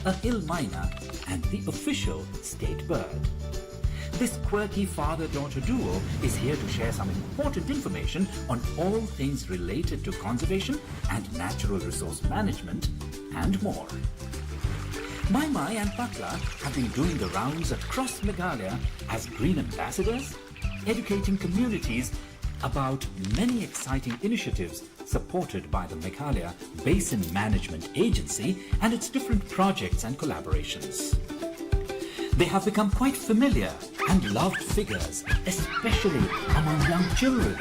a hill myna, and the official state bird. This quirky father-daughter duo is here to share some important information on all things related to conservation and natural resource management and more. Mai Mai and Patla have been doing the rounds across Meghalaya as green ambassadors, educating communities about many exciting initiatives supported by the Meghalaya Basin Management Agency and its different projects and collaborations. They have become quite familiar and loved figures, especially among young children.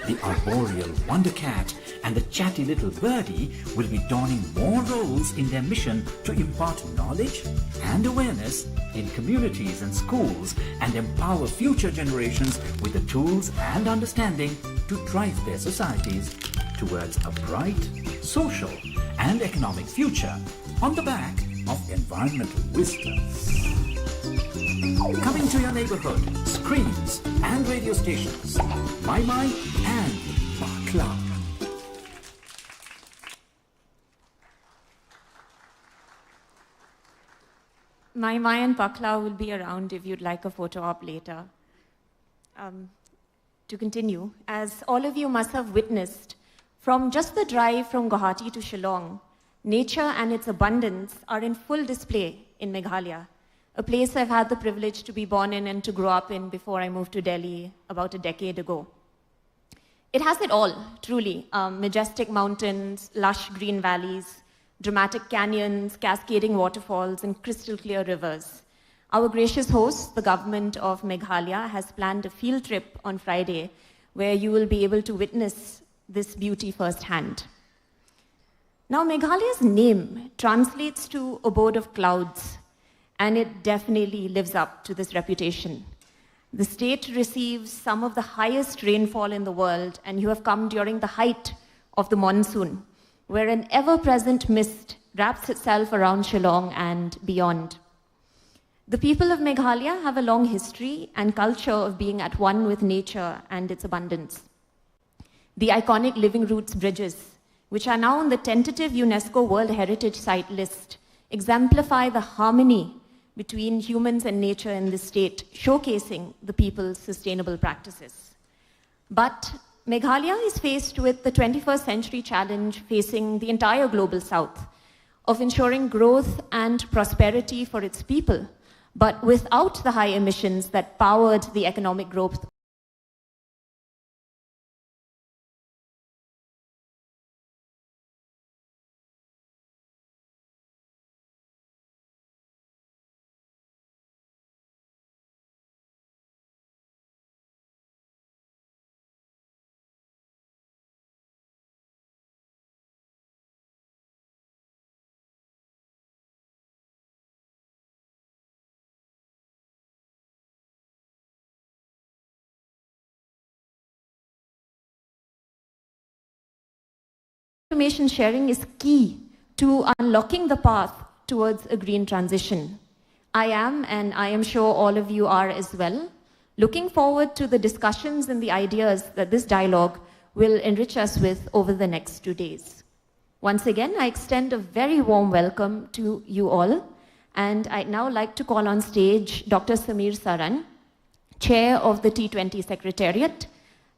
The arboreal wonder cat and the chatty little birdie will be donning more roles in their mission to impart knowledge and awareness in communities and schools and empower future generations with the tools and understanding to drive their societies towards a bright social and economic future on the back of environmental wisdom. Coming to your neighborhood, screens and radio stations, Mai Mai and Bakla. Mai Mai and Bakla will be around if you'd like a photo op later. To continue, as all of you must have witnessed, from just the drive from Guwahati to Shillong, nature and its abundance are in full display in Meghalaya, a place I've had the privilege to be born in and to grow up in before I moved to Delhi about a decade ago. It has it all, truly. Majestic mountains, lush green valleys, dramatic canyons, cascading waterfalls, and crystal clear rivers. Our gracious host, the government of Meghalaya, has planned a field trip on Friday where you will be able to witness this beauty firsthand. Now, Meghalaya's name translates to abode of clouds, and it definitely lives up to this reputation. The state receives some of the highest rainfall in the world, and you have come during the height of the monsoon, where an ever-present mist wraps itself around Shillong and beyond. The people of Meghalaya have a long history and culture of being at one with nature and its abundance. The iconic Living Roots bridges, which are now on the tentative UNESCO World Heritage Site list, exemplify the harmony between humans and nature in this state, showcasing the people's sustainable practices. But Meghalaya is faced with the 21st century challenge facing the entire global south of ensuring growth and prosperity for its people, but without the high emissions that powered the economic growth. Information sharing is key to unlocking the path towards a green transition. I am, and I am sure all of you are as well, looking forward to the discussions and the ideas that this dialogue will enrich us with over the next 2 days. Once again, I extend a very warm welcome to you all, and I'd now like to call on stage Dr. Samir Saran, Chair of the T20 Secretariat,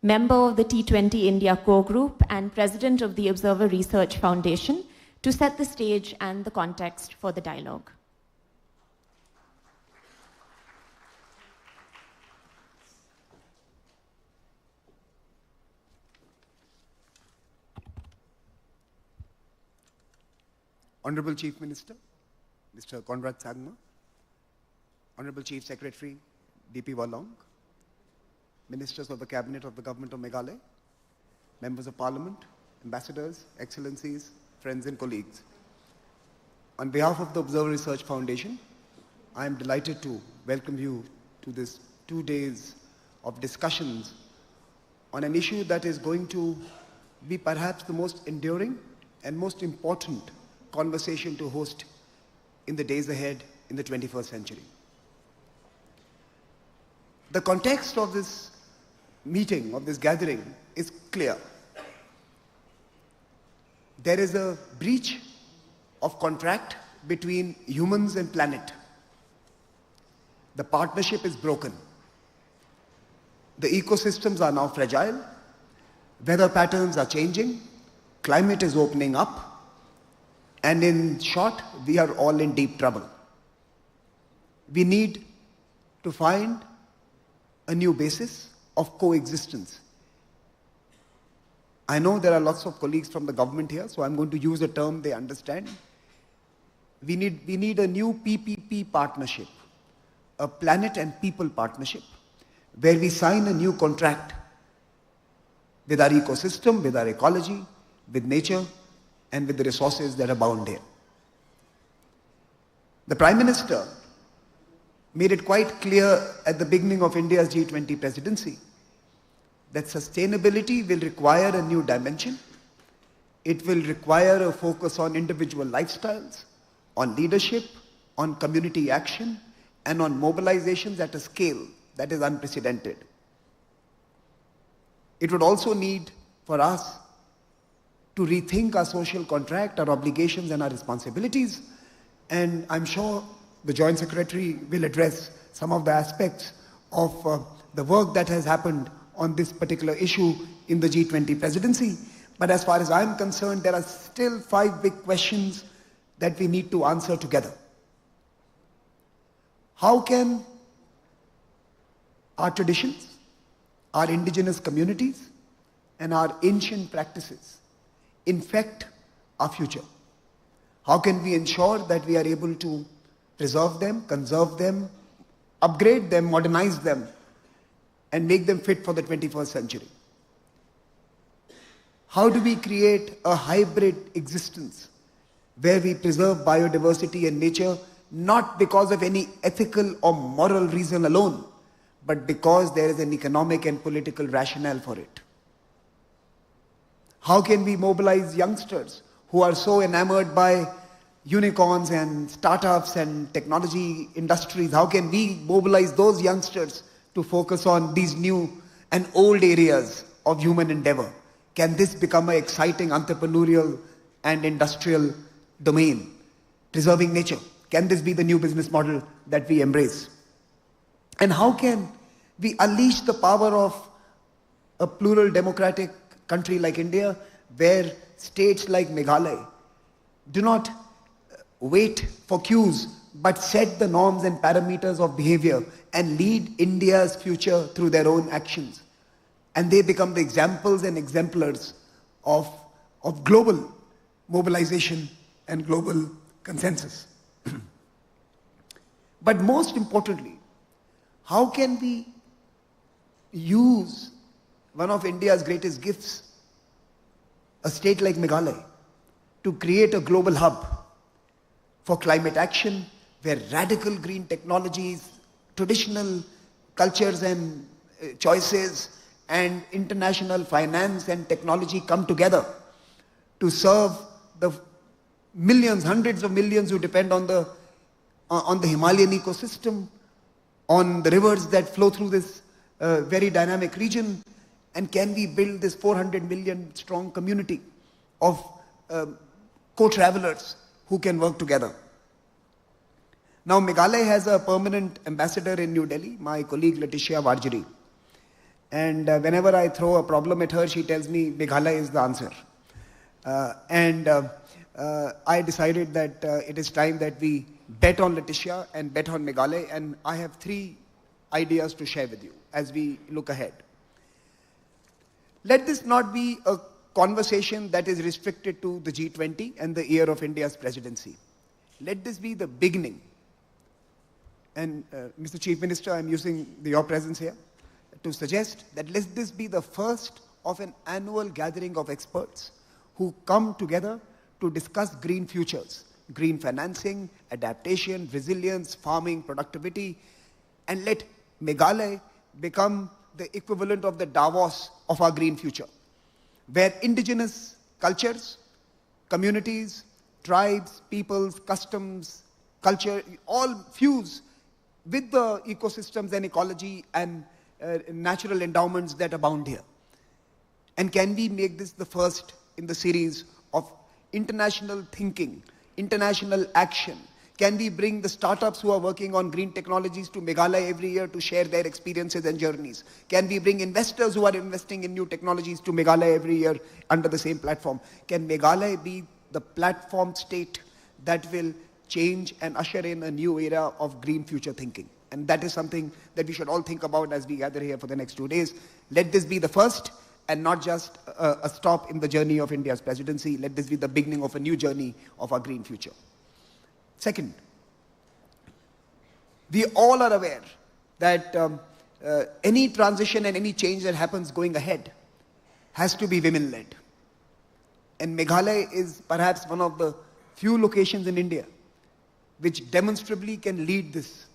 member of the T20 India Core Group, and president of the Observer Research Foundation, to set the stage and the context for the dialogue. Honorable Chief Minister, Mr. Conrad Sangma, Honorable Chief Secretary, D.P. Walong, Ministers of the Cabinet of the Government of Meghalaya, Members of Parliament, Ambassadors, Excellencies, friends and colleagues. On behalf of the Observer Research Foundation, I am delighted to welcome you to this 2 days of discussions on an issue that is going to be perhaps the most enduring and most important conversation to host in the days ahead in the 21st century. The context of this meeting, of this gathering, is clear. There is a breach of contract between humans and planet. The partnership is broken. The ecosystems are now fragile. Weather patterns are changing. Climate is opening up. And in short, we are all in deep trouble. We need to find a new basis of coexistence. I know there are lots of colleagues from the government here, so I'm going to use a term they understand. We need a new PPP partnership, a planet and people partnership, where we sign a new contract with our ecosystem, with our ecology, with nature, and with the resources that abound here. The Prime Minister made it quite clear at the beginning of India's G20 presidency that sustainability will require a new dimension. It will require a focus on individual lifestyles, on leadership, on community action, and on mobilizations at a scale that is unprecedented. It would also need for us to rethink our social contract, our obligations, and our responsibilities. And I'm sure the Joint Secretary will address some of the aspects of the work that has happened on this particular issue in the G20 presidency. But as far as I'm concerned, there are still 5 big questions that we need to answer together. How can our traditions, our indigenous communities, and our ancient practices infect our future? How can we ensure that we are able to preserve them, conserve them, upgrade them, modernize them, and make them fit for the 21st century? How do we create a hybrid existence where we preserve biodiversity and nature not because of any ethical or moral reason alone, but because there is an economic and political rationale for it? How can we mobilize youngsters who are so enamored by unicorns and startups and technology industries? How can we mobilize those youngsters to focus on these new and old areas of human endeavor? Can this become an exciting entrepreneurial and industrial domain? Preserving nature, can this be the new business model that we embrace? And how can we unleash the power of a plural democratic country like India, where states like Meghalaya do not wait for cues, but set the norms and parameters of behavior and lead India's future through their own actions? And they become the examples and exemplars of global mobilization and global consensus. But most importantly, how can we use one of India's greatest gifts, a state like Meghalaya, to create a global hub for climate action, where radical green technologies, traditional cultures and choices, and international finance and technology come together to serve the millions, hundreds of millions who depend on the Himalayan ecosystem, on the rivers that flow through this very dynamic region? And can we build this 400 million strong community of co-travelers who can work together? Now, Meghalaya has a permanent ambassador in New Delhi, my colleague Letitia Varjiri. And whenever I throw a problem at her, she tells me Meghalaya is the answer. I decided that it is time that we bet on Letitia and bet on Meghalaya. And I have 3 ideas to share with you as we look ahead. Let this not be a conversation that is restricted to the G20 and the year of India's presidency. Let this be the beginning. And Mr. Chief Minister, I'm using your presence here to suggest that let this be the first of an annual gathering of experts who come together to discuss green futures, green financing, adaptation, resilience, farming, productivity, and let Meghalaya become the equivalent of the Davos of our green future, where indigenous cultures, communities, tribes, peoples, customs, culture, all fuse with the ecosystems and ecology and natural endowments that abound here. And can we make this the first in the series of international thinking, international action? Can we bring the startups who are working on green technologies to Meghalaya every year to share their experiences and journeys? Can we bring investors who are investing in new technologies to Meghalaya every year under the same platform? Can Meghalaya be the platform state that will change and usher in a new era of green future thinking? And that is something that we should all think about as we gather here for the next 2 days. Let this be the first and not just a stop in the journey of India's presidency. Let this be the beginning of a new journey of our green future. Second, we all are aware that any transition and any change that happens going ahead has to be women-led. And Meghalaya is perhaps one of the few locations in India which demonstrably can lead this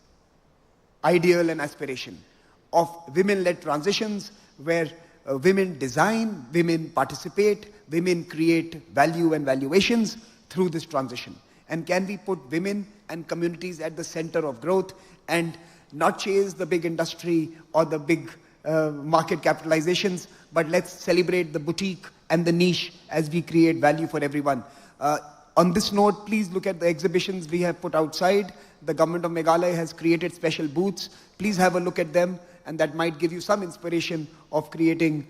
ideal and aspiration of women-led transitions where women design, women participate, women create value and valuations through this transition. And can we put women and communities at the center of growth and not chase the big industry or the big market capitalizations, but let's celebrate the boutique and the niche as we create value for everyone. On this note, please look at the exhibitions we have put outside. The government of Meghalaya has created special booths. Please have a look at them, and that might give you some inspiration of creating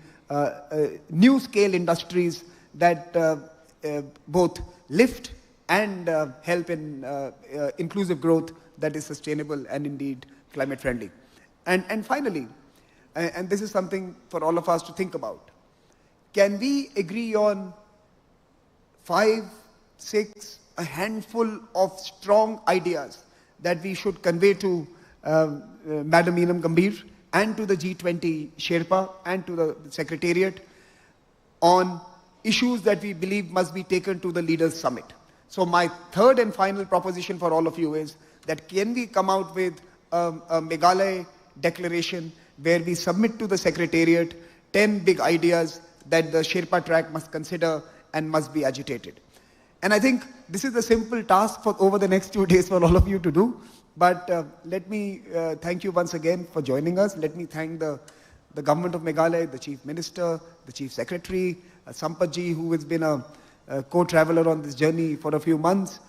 new scale industries that both lift and help in inclusive growth that is sustainable and indeed climate friendly. And finally, and this is something for all of us to think about, can we agree on 5, 6, a handful of strong ideas that we should convey to Madam Eenam Gambhir and to the G20 Sherpa and to the Secretariat on issues that we believe must be taken to the Leaders Summit? So my third and final proposition for all of you is that can we come out with a Meghalaya declaration where we submit to the Secretariat 10 big ideas that the Sherpa track must consider and must be agitated. And I think this is a simple task for over the next 2 days for all of you to do. But let me thank you once again for joining us. Let me thank the government of Meghalaya, the Chief Minister, the Chief Secretary, Sampatji, who has been a co-traveler on this journey for a few months.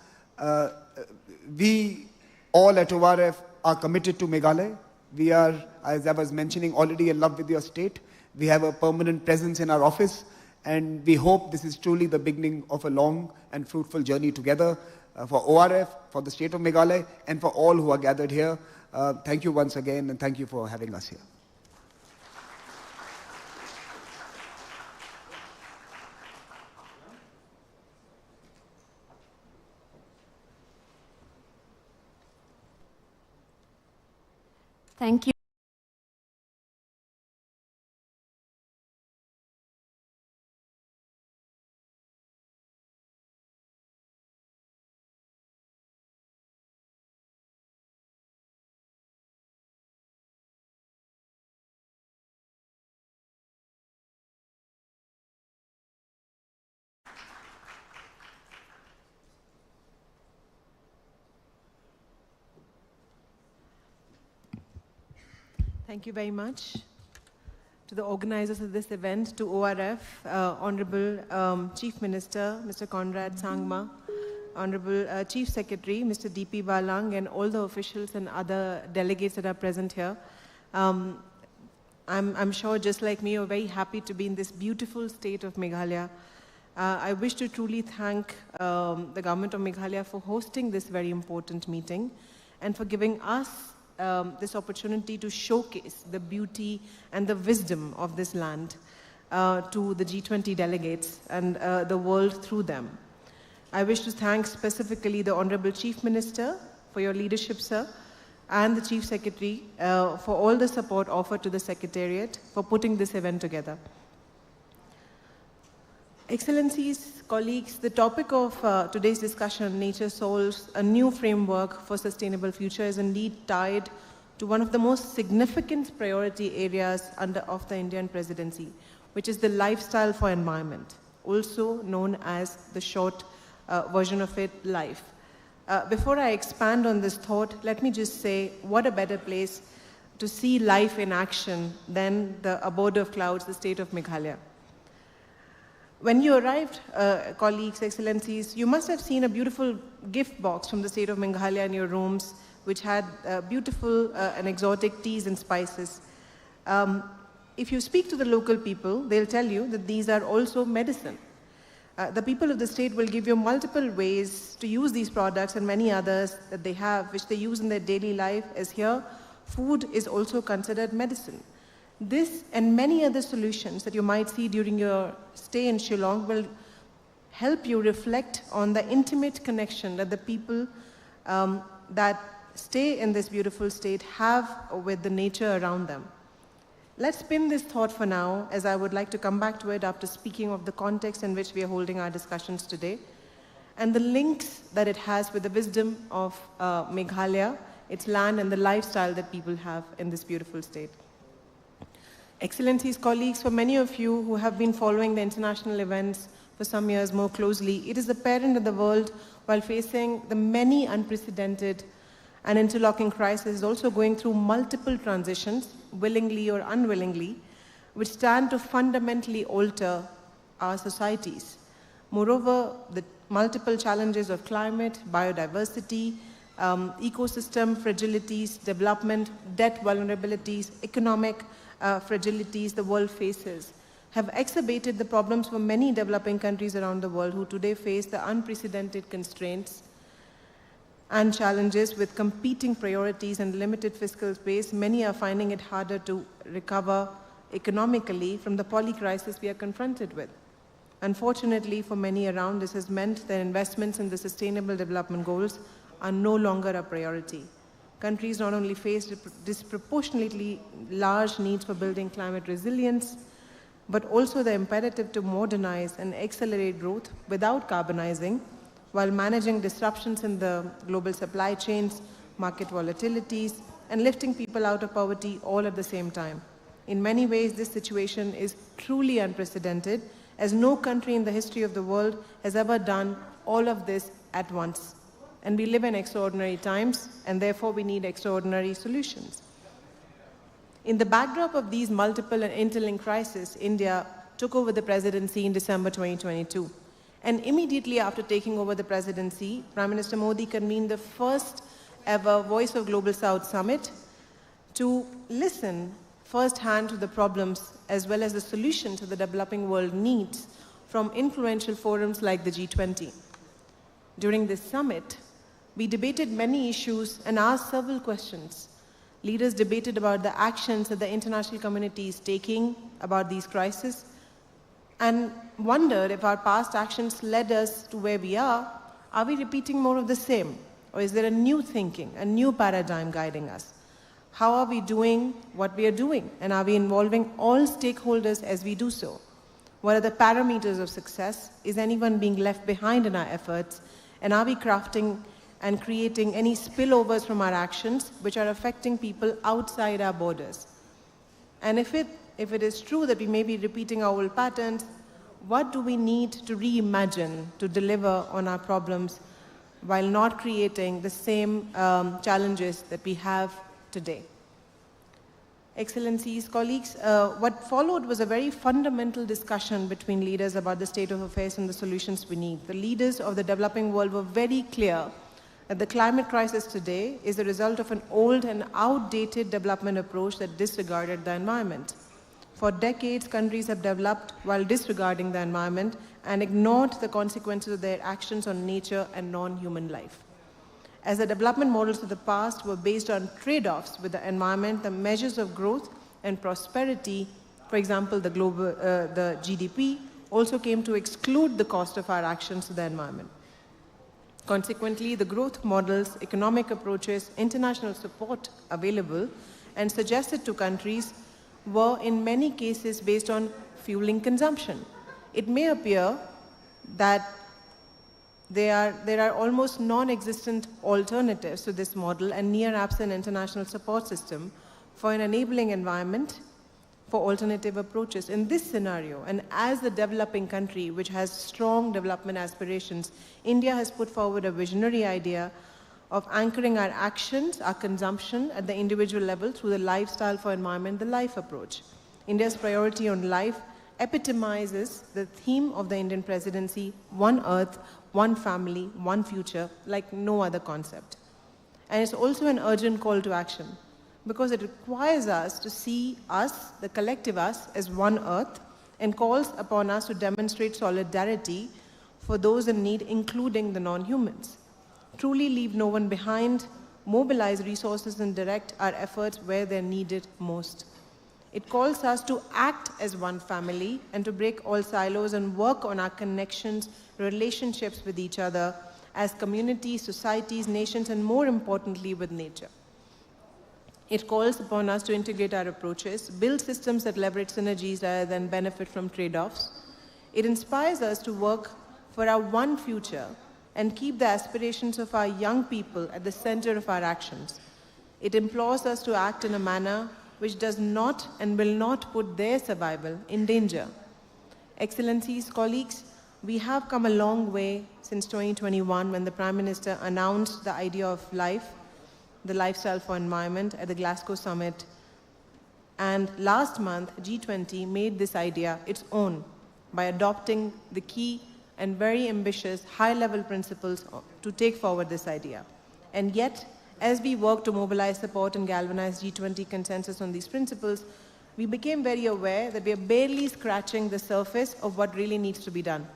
We all at ORF are committed to Meghalaya. We are, as I was mentioning, already in love with your state. We have a permanent presence in our office. And we hope this is truly the beginning of a long and fruitful journey together for ORF, for the state of Meghalaya, and for all who are gathered here. Thank you once again, and thank you for having us here. Thank you. Thank you very much to the organizers of this event, to ORF, Honorable Chief Minister, Mr. Conrad Sangma, Honorable Chief Secretary, Mr. D.P. Walang, and all the officials and other delegates that are present here. I'm sure, just like me, you're very happy to be in this beautiful state of Meghalaya. I wish to truly thank the government of Meghalaya for hosting this very important meeting and for giving us this opportunity to showcase the beauty and the wisdom of this land to the G20 delegates and the world through them. I wish to thank specifically the Honorable Chief Minister for your leadership, sir, and the Chief Secretary for all the support offered to the Secretariat for putting this event together. Excellencies, colleagues, the topic of today's discussion, Nature Solves a New Framework for Sustainable Future, is indeed tied to one of the most significant priority areas of the Indian presidency, which is the lifestyle for environment, also known as the short version of it, LIFE. Before I expand on this thought, let me just say, what a better place to see life in action than the abode of clouds, the state of Meghalaya. When you arrived, colleagues, excellencies, you must have seen a beautiful gift box from the state of Meghalaya in your rooms, which had beautiful and exotic teas and spices. If you speak to the local people, they'll tell you that these are also medicine. The people of the state will give you multiple ways to use these products and many others that they have, which they use in their daily life, as here, food is also considered medicine. This and many other solutions that you might see during your stay in Shillong will help you reflect on the intimate connection that the people that stay in this beautiful state have with the nature around them. Let's spin this thought for now, as I would like to come back to it after speaking of the context in which we are holding our discussions today, and the links that it has with the wisdom of Meghalaya, its land, and the lifestyle that people have in this beautiful state. Excellencies, colleagues, for many of you who have been following the international events for some years more closely, it is the parent of the world while facing the many unprecedented and interlocking crises, also going through multiple transitions, willingly or unwillingly, which stand to fundamentally alter our societies. Moreover, the multiple challenges of climate, biodiversity, ecosystem fragilities, development, debt vulnerabilities, economic fragilities the world faces have exacerbated the problems for many developing countries around the world who today face the unprecedented constraints and challenges with competing priorities and limited fiscal space. Many are finding it harder to recover economically from the poly-crisis we are confronted with. Unfortunately, for many around, this has meant that investments in the Sustainable Development Goals are no longer a priority. Countries not only face disproportionately large needs for building climate resilience, but also the imperative to modernize and accelerate growth without carbonizing, while managing disruptions in the global supply chains, market volatilities, and lifting people out of poverty all at the same time. In many ways, this situation is truly unprecedented, as no country in the history of the world has ever done all of this at once. And we live in extraordinary times, and therefore we need extraordinary solutions. In the backdrop of these multiple and interlinked crises, India took over the presidency in December 2022. And immediately after taking over the presidency, Prime Minister Modi convened the first ever Voice of Global South Summit to listen firsthand to the problems as well as the solutions that the developing world needs from influential forums like the G20. During this summit, we debated many issues and asked several questions. Leaders debated about the actions that the international community is taking about these crises and wondered if our past actions led us to where we are we repeating more of the same? Or is there a new thinking, a new paradigm guiding us? How are we doing what we are doing? And are we involving all stakeholders as we do so? What are the parameters of success? Is anyone being left behind in our efforts? And are we crafting and creating any spillovers from our actions which are affecting people outside our borders? And if it is true that we may be repeating our old patterns, what do we need to reimagine to deliver on our problems while not creating the same challenges that we have today? Excellencies, colleagues, what followed was a very fundamental discussion between leaders about the state of affairs and the solutions we need. The leaders of the developing world were very clear that the climate crisis today is the result of an old and outdated development approach that disregarded the environment. For decades, countries have developed while disregarding the environment and ignored the consequences of their actions on nature and non-human life. As the development models of the past were based on trade-offs with the environment, the measures of growth and prosperity, for example, the GDP, also came to exclude the cost of our actions to the environment. Consequently, the growth models, economic approaches, international support available and suggested to countries were in many cases based on fueling consumption. It may appear that there are almost non-existent alternatives to this model and near-absent international support system for an enabling environment for alternative approaches. In this scenario, and as the developing country which has strong development aspirations, India has put forward a visionary idea of anchoring our actions, our consumption at the individual level through the lifestyle for environment, the life approach. India's priority on life epitomizes the theme of the Indian presidency, one earth, one family, one future, like no other concept. And it's also an urgent call to action, because it requires us to see us, the collective us, as one earth, and calls upon us to demonstrate solidarity for those in need, including the non-humans. Truly leave no one behind, mobilize resources and direct our efforts where they're needed most. It calls us to act as one family and to break all silos and work on our connections, relationships with each other as communities, societies, nations, and more importantly, with nature. It calls upon us to integrate our approaches, build systems that leverage synergies rather than benefit from trade-offs. It inspires us to work for our one future and keep the aspirations of our young people at the center of our actions. It implores us to act in a manner which does not and will not put their survival in danger. Excellencies, colleagues, we have come a long way since 2021 when the Prime Minister announced the idea of life, the lifestyle for environment at the Glasgow Summit. And last month, G20 made this idea its own by adopting the key and very ambitious high-level principles to take forward this idea. And yet, as we work to mobilize support and galvanize G20 consensus on these principles, we became very aware that we are barely scratching the surface of what really needs to be done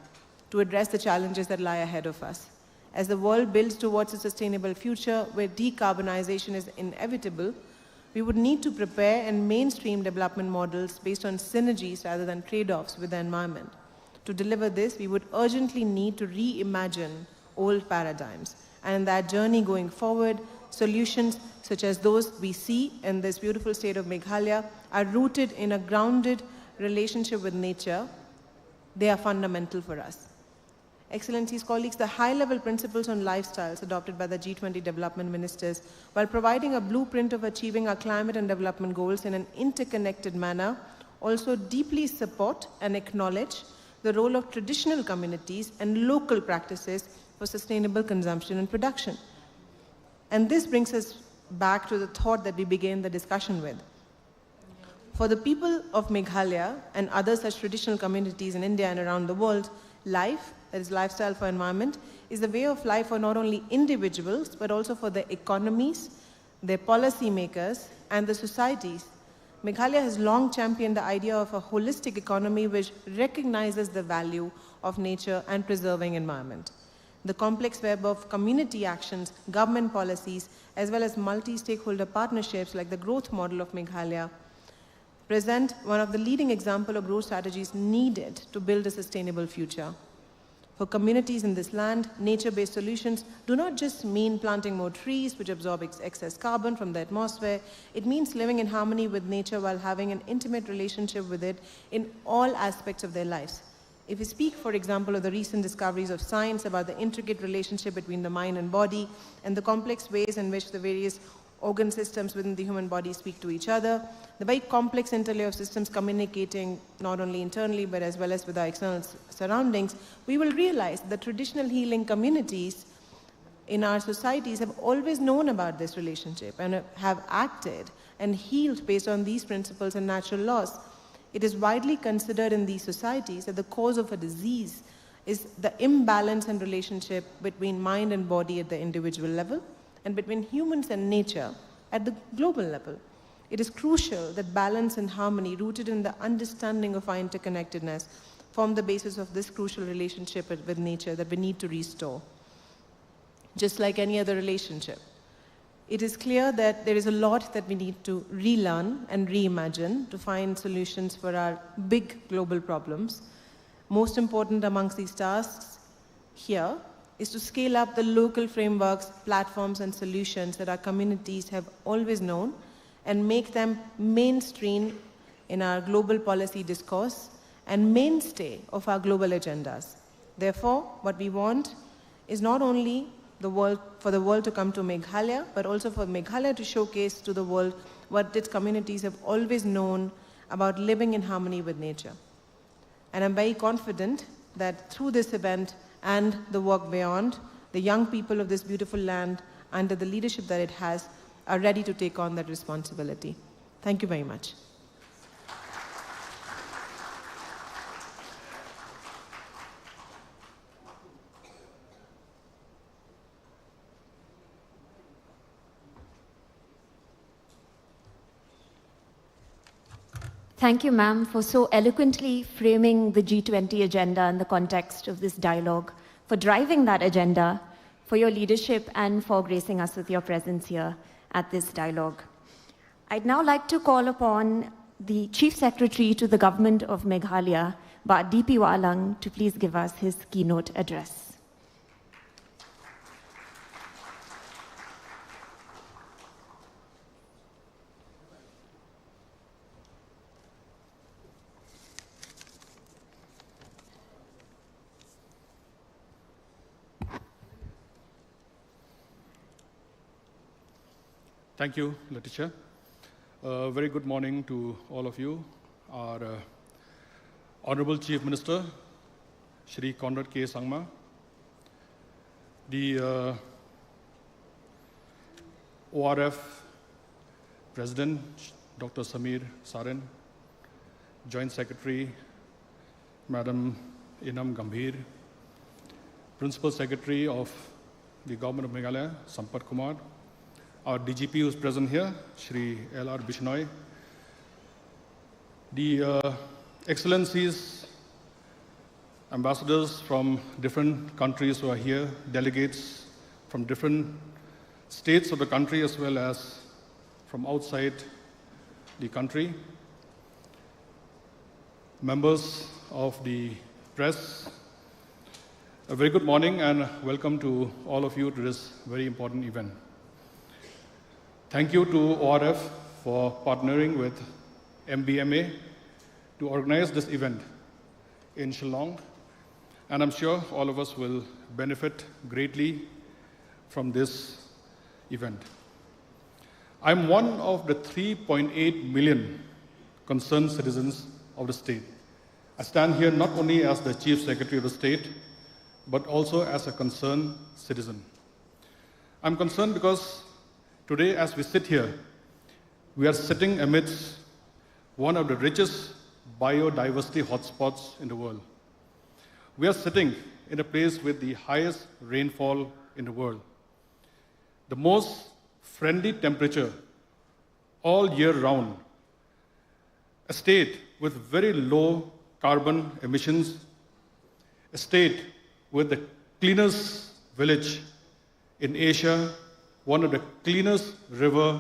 to address the challenges that lie ahead of us. As the world builds towards a sustainable future where decarbonization is inevitable, we would need to prepare and mainstream development models based on synergies rather than trade-offs with the environment. To deliver this, we would urgently need to reimagine old paradigms. And in that journey going forward, solutions such as those we see in this beautiful state of Meghalaya are rooted in a grounded relationship with nature. They are fundamental for us. Excellencies, colleagues, the high-level principles on lifestyles adopted by the G20 development ministers, while providing a blueprint of achieving our climate and development goals in an interconnected manner, also deeply support and acknowledge the role of traditional communities and local practices for sustainable consumption and production. And this brings us back to the thought that we began the discussion with. For the people of Meghalaya and other such traditional communities in India and around the world, life, that is lifestyle for environment, is the way of life for not only individuals, but also for their economies, their policy makers, and the societies. Meghalaya has long championed the idea of a holistic economy which recognizes the value of nature and preserving environment. The complex web of community actions, government policies, as well as multi-stakeholder partnerships like the growth model of Meghalaya present one of the leading examples of growth strategies needed to build a sustainable future. For communities in this land, nature-based solutions do not just mean planting more trees which absorb excess carbon from the atmosphere. It means living in harmony with nature while having an intimate relationship with it in all aspects of their lives. If we speak, for example, of the recent discoveries of science about the intricate relationship between the mind and body and the complex ways in which the various organ systems within the human body speak to each other, the very complex interlay of systems communicating not only internally but as well as with our external surroundings, we will realize that traditional healing communities in our societies have always known about this relationship and have acted and healed based on these principles and natural laws. It is widely considered in these societies that the cause of a disease is the imbalance and relationship between mind and body at the individual level and between humans and nature at the global level. It is crucial that balance and harmony rooted in the understanding of our interconnectedness form the basis of this crucial relationship with nature that we need to restore. Just like any other relationship, it is clear that there is a lot that we need to relearn and reimagine to find solutions for our big global problems. Most important amongst these tasks here is to scale up the local frameworks, platforms, and solutions that our communities have always known and make them mainstream in our global policy discourse and mainstay of our global agendas. Therefore, what we want is not only for the world to come to Meghalaya, but also for Meghalaya to showcase to the world what its communities have always known about living in harmony with nature. And I'm very confident that through this event and the work beyond, the young people of this beautiful land, under the leadership that it has, are ready to take on that responsibility. Thank you very much. Thank you, ma'am, for so eloquently framing the G20 agenda in the context of this dialogue, for driving that agenda, for your leadership, and for gracing us with your presence here at this dialogue. I'd now like to call upon the Chief Secretary to the Government of Meghalaya, DP Walang, to please give us his keynote address. Thank you, Letitia. Very good morning to all of you. Our Honorable Chief Minister, Shri Conrad K. Sangma, the ORF President, Dr. Samir, Saran, Joint Secretary, Madam Eenam, Gambhir, Principal Secretary of the Government of Meghalaya, Sampat Kumar, our DGP who is present here, Shri L.R. Bishnoi, the Excellencies, ambassadors from different countries who are here, delegates from different states of the country as well as from outside the country, members of the press, a very good morning and welcome to all of you to this very important event. Thank you to ORF for partnering with MBMA to organize this event in Shillong, and I'm sure all of us will benefit greatly from this event. I'm one of the 3.8 million concerned citizens of the state. I stand here not only as the Chief Secretary of the state, but also as a concerned citizen. I'm concerned because today, as we sit here, we are sitting amidst one of the richest biodiversity hotspots in the world. We are sitting in a place with the highest rainfall in the world, the most friendly temperature all year round, a state with very low carbon emissions, a state with the cleanest village in Asia, one of the cleanest river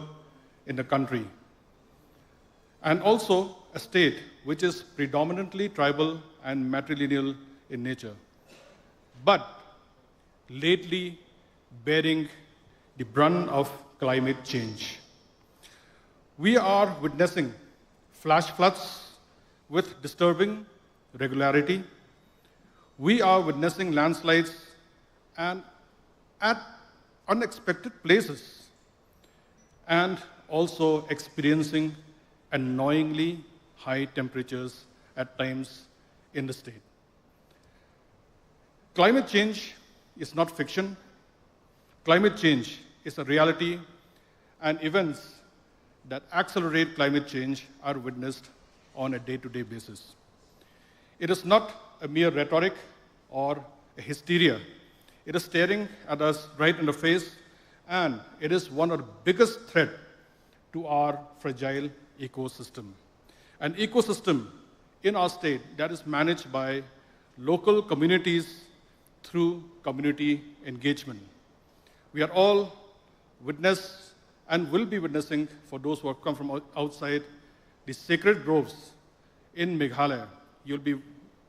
in the country, and also a state which is predominantly tribal and matrilineal in nature, but lately bearing the brunt of climate change. We are witnessing flash floods with disturbing regularity. We are witnessing landslides and at unexpected places, and also experiencing annoyingly high temperatures at times in the state. Climate change is not fiction. Climate change is a reality, and events that accelerate climate change are witnessed on a day-to-day basis. It is not a mere rhetoric or a hysteria. It is staring at us right in the face, and it is one of the biggest threats to our fragile ecosystem. An ecosystem in our state that is managed by local communities through community engagement. We are all witness and will be witnessing, for those who have come from outside, the sacred groves in Meghalaya. You'll be,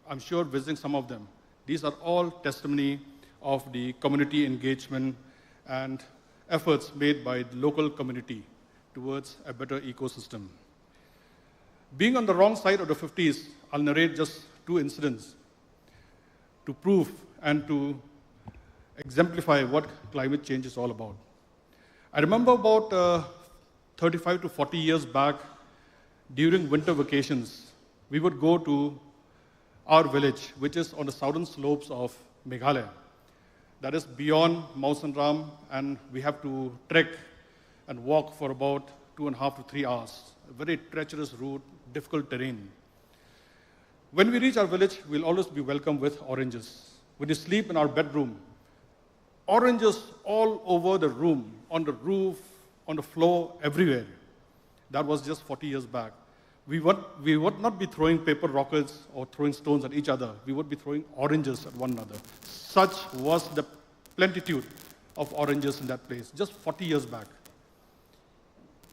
I'm sure, visiting some of them. These are all testimony of the community engagement and efforts made by the local community towards a better ecosystem. Being on the wrong side of the 50s, I'll narrate just two incidents to prove and to exemplify what climate change is all about. I remember about 35 to 40 years back, during winter vacations, we would go to our village, which is on the southern slopes of Meghalaya. That is beyond Mausanram, and we have to trek and walk for about 2.5 to 3 hours. A very treacherous route, difficult terrain. When we reach our village, we'll always be welcomed with oranges. When you sleep in our bedroom, oranges all over the room, on the roof, on the floor, everywhere. That was just 40 years back. we would not be throwing paper rockets or throwing stones at each other. We would be throwing oranges at one another. Such was the plenitude of oranges in that place, just 40 years back.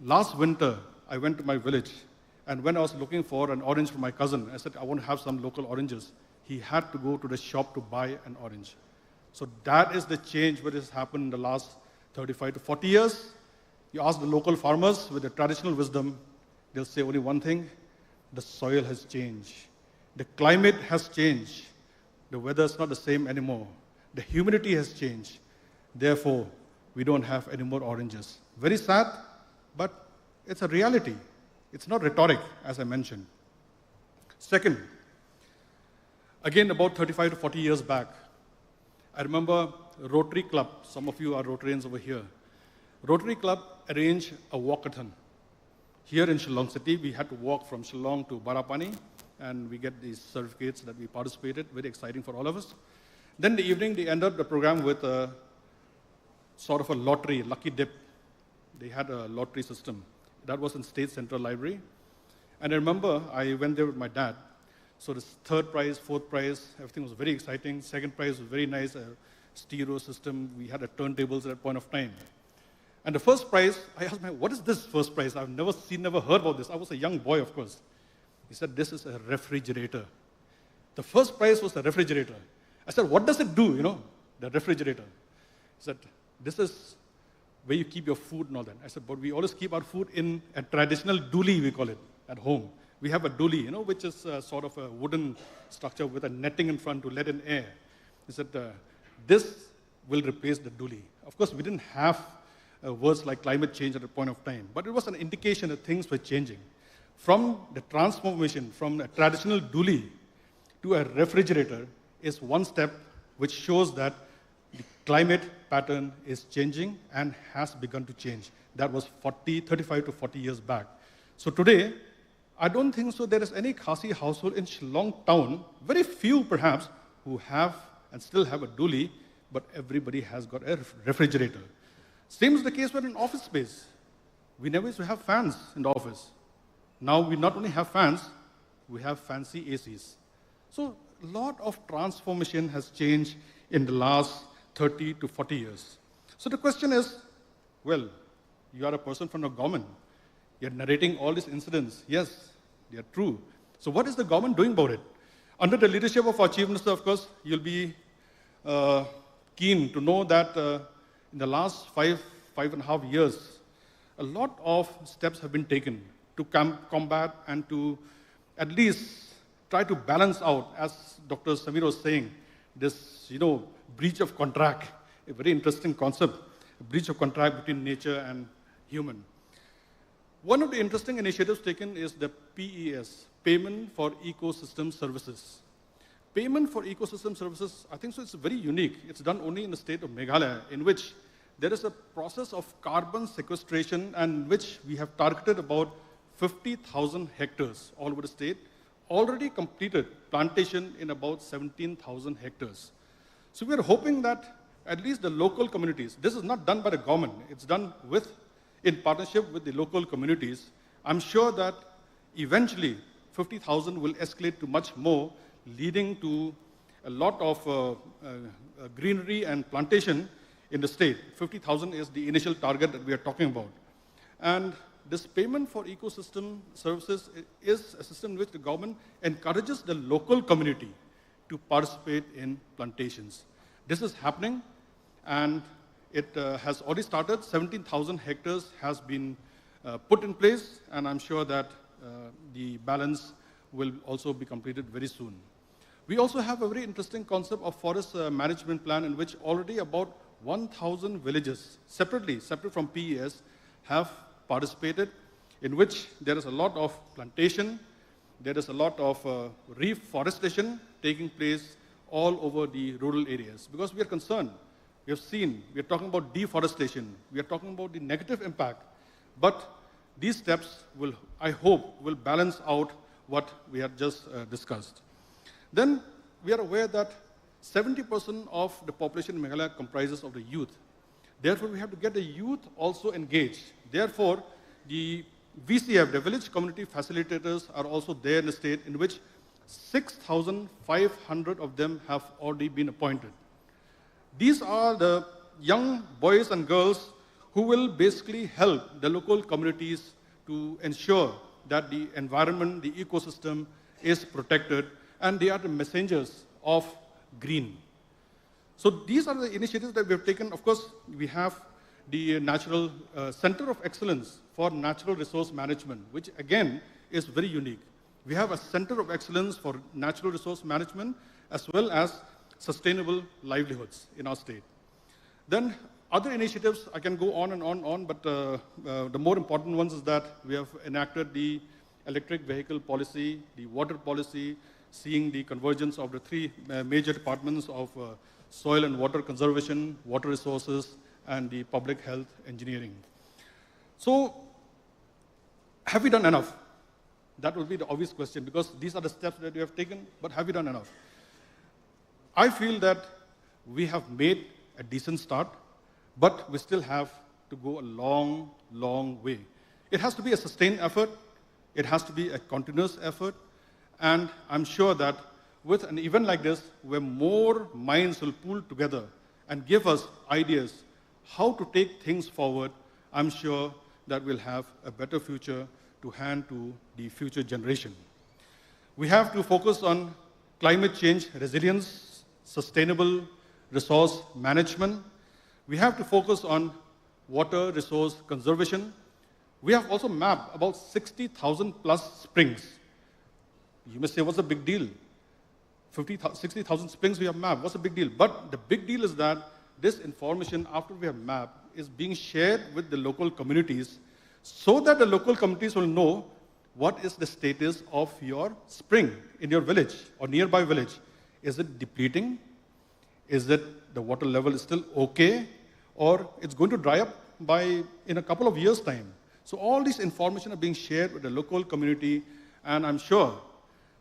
Last winter, I went to my village, and when I was looking for an orange for my cousin, I said, I want to have some local oranges. He had to go to the shop to buy an orange. So that is the change that has happened in the last 35 to 40 years. You ask the local farmers with the traditional wisdom, they'll say only one thing: the soil has changed. The climate has changed. The weather is not the same anymore. The humidity has changed. Therefore, we don't have any more oranges. Very sad, but it's a reality. It's not rhetoric, as I mentioned. Second, again, about 35 to 40 years back, I remember Rotary Club. Some of you are Rotarians over here. Rotary Club arranged a walkathon. Here in Shillong City, we had to walk from Shillong to Barapani, and we get these certificates that we participated. Very exciting for all of us. Then in the evening, they ended the program with a sort of a lottery, lucky dip. They had a lottery system. That was in State Central Library. And I remember I went there with my dad. So the third prize, fourth prize, everything was very exciting. Second prize was very nice, a stereo system. We had a turntables at that point of time. And the first prize, I asked my, what is this first prize? I've never seen, never heard about this. I was a young boy, of course. He said, this is a refrigerator. The first prize was the refrigerator. I said, what does it do, the refrigerator? He said, this is where you keep your food and all that. I said, but we always keep our food in a traditional dooli, we call it, at home. We have a dooli, which is sort of a wooden structure with a netting in front to let in air. He said, this will replace the dooli. Of course, we didn't have words like climate change at a point of time, but it was an indication that things were changing. From the transformation from a traditional dooli to a refrigerator is one step which shows that the climate pattern is changing and has begun to change. That was 35 to 40 years back. So today, I don't think so there is any Khasi household in Shillong town, very few perhaps, who have and still have a dooli, but everybody has got a refrigerator. Same is the case with an office space. We never used to have fans in the office. Now we not only have fans, we have fancy ACs. So a lot of transformation has changed in the last 30 to 40 years. So the question is, well, you are a person from the government. You're narrating all these incidents. Yes, they are true. So what is the government doing about it? Under the leadership of our Chief Minister, of course, you'll be keen to know that in the last five and a half years, a lot of steps have been taken to combat and to at least try to balance out, as Dr. Samir was saying, this, breach of contract, a very interesting concept, a breach of contract between nature and human. One of the interesting initiatives taken is the PES, Payment for Ecosystem Services. Payment for Ecosystem Services, I think so it's very unique. It's done only in the state of Meghalaya, in which there is a process of carbon sequestration and which we have targeted about 50,000 hectares all over the state, already completed plantation in about 17,000 hectares. So we are hoping that at least the local communities, this is not done by the government, it's done in partnership with the local communities. I'm sure that eventually 50,000 will escalate to much more, leading to a lot of greenery and plantation in the state. 50,000 is the initial target that we are talking about. And this payment for ecosystem services is a system in which the government encourages the local community to participate in plantations. This is happening, and it has already started. 17,000 hectares has been put in place, and I'm sure that the balance will also be completed very soon. We also have a very interesting concept of forest management plan in which already about 1,000 villages, separate from PES, have participated, in which there is a lot of plantation, there is a lot of reforestation taking place all over the rural areas. Because we are concerned, we have seen, we are talking about deforestation, we are talking about the negative impact, but these steps will, I hope, will balance out what we have just discussed. Then we are aware that 70% of the population in Meghalaya comprises of the youth. Therefore, we have to get the youth also engaged. Therefore, the VCF, the village community facilitators, are also there in the state, in which 6,500 of them have already been appointed. These are the young boys and girls who will basically help the local communities to ensure that the environment, the ecosystem is protected, and they are the messengers of green. So these are the initiatives that we have taken. Of course, we have the Natural Center of Excellence for Natural Resource Management, which again is very unique. We have a Center of Excellence for Natural Resource Management as well as sustainable livelihoods in our state. Then other initiatives, I can go on and on, but the more important ones is that we have enacted the electric vehicle policy, the water policy, seeing the convergence of the three major departments of soil and water conservation, water resources, and the public health engineering. So, have we done enough? That would be the obvious question, because these are the steps that we have taken, but have we done enough? I feel that we have made a decent start, but we still have to go a long, long way. It has to be a sustained effort. It has to be a continuous effort. And I'm sure that with an event like this, where more minds will pool together and give us ideas how to take things forward, I'm sure that we'll have a better future to hand to the future generation. We have to focus on climate change resilience, sustainable resource management. We have to focus on water resource conservation. We have also mapped about 60,000 plus springs. You may say, what's the big deal? 60,000 springs we have mapped, what's the big deal? But the big deal is that this information, after we have mapped, is being shared with the local communities so that the local communities will know what is the status of your spring in your village or nearby village. Is it depleting? Is it the water level is still okay? Or it's going to dry up in a couple of years' time. So all this information are being shared with the local community, and I'm sure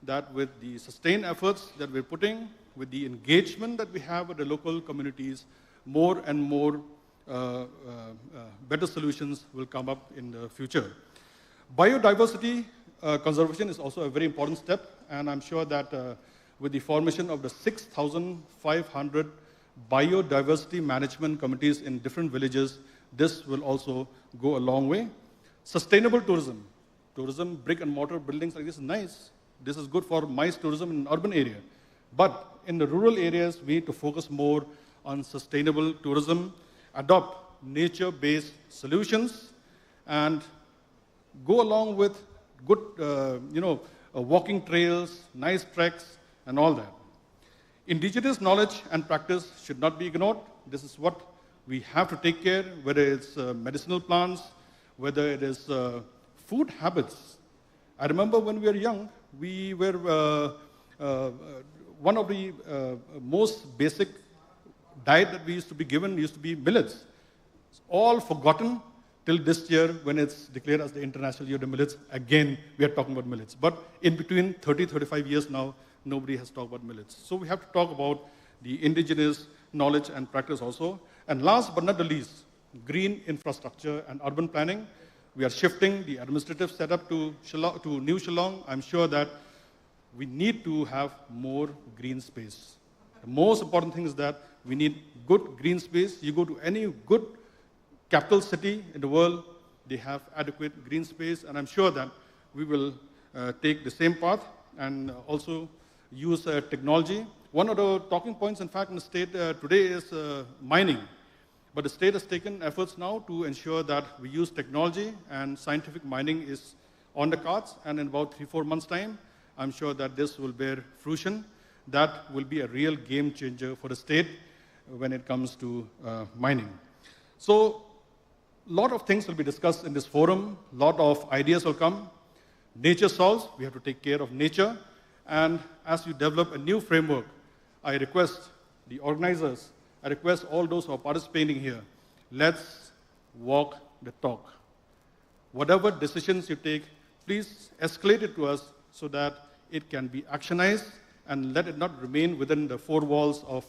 that with the sustained efforts that we're putting, with the engagement that we have with the local communities, more and more better solutions will come up in the future. Biodiversity conservation is also a very important step, and I'm sure that with the formation of the 6,500 biodiversity management committees in different villages, this will also go a long way. Sustainable tourism. Tourism, brick and mortar buildings like this is nice. This is good for MICE tourism in an urban area. But in the rural areas, we need to focus more on sustainable tourism, adopt nature-based solutions, and go along with good, walking trails, nice treks, and all that. Indigenous knowledge and practice should not be ignored. This is what we have to take care, whether it's medicinal plants, whether it is food habits. I remember when we were young, we were one of the most basic diet that we used to be given used to be millets. It's all forgotten till this year when it's declared as the International Year of the Millets. Again, we are talking about millets. But in between 30, 35 years now, nobody has talked about millets. So we have to talk about the indigenous knowledge and practice also. And last but not the least, green infrastructure and urban planning. We are shifting the administrative setup to New Shillong. I'm sure that we need to have more green space. The most important thing is that we need good green space. You go to any good capital city in the world, they have adequate green space, and I'm sure that we will take the same path and also use technology. One of the talking points, in fact, in the state today is mining. But the state has taken efforts now to ensure that we use technology, and scientific mining is on the cards, and in about 3-4 months' time, I'm sure that this will bear fruition. That will be a real game changer for the state when it comes to mining. So, a lot of things will be discussed in this forum. A lot of ideas will come. Nature solves. We have to take care of nature. And as you develop a new framework, I request the organizers, I request all those who are participating here, let's walk the talk. Whatever decisions you take, please escalate it to us so that it can be actionized, and let it not remain within the four walls of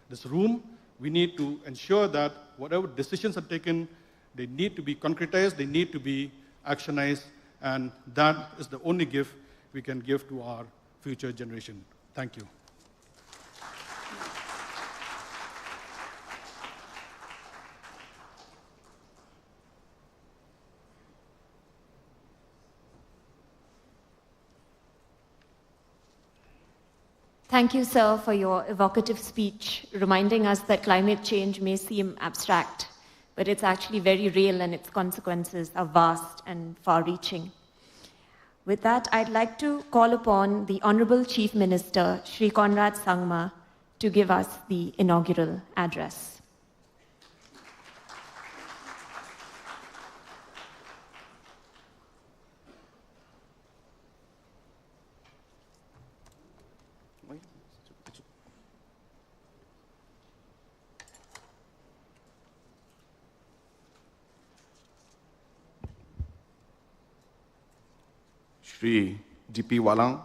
this room. We need to ensure that whatever decisions are taken, they need to be concretized, they need to be actionized, and that is the only gift we can give to our future generation. Thank you. Thank you, sir, for your evocative speech, reminding us that climate change may seem abstract, but it's actually very real and its consequences are vast and far-reaching. With that, I'd like to call upon the Honorable Chief Minister, Shri Conrad Sangma, to give us the inaugural address. Shri D.P. Walang,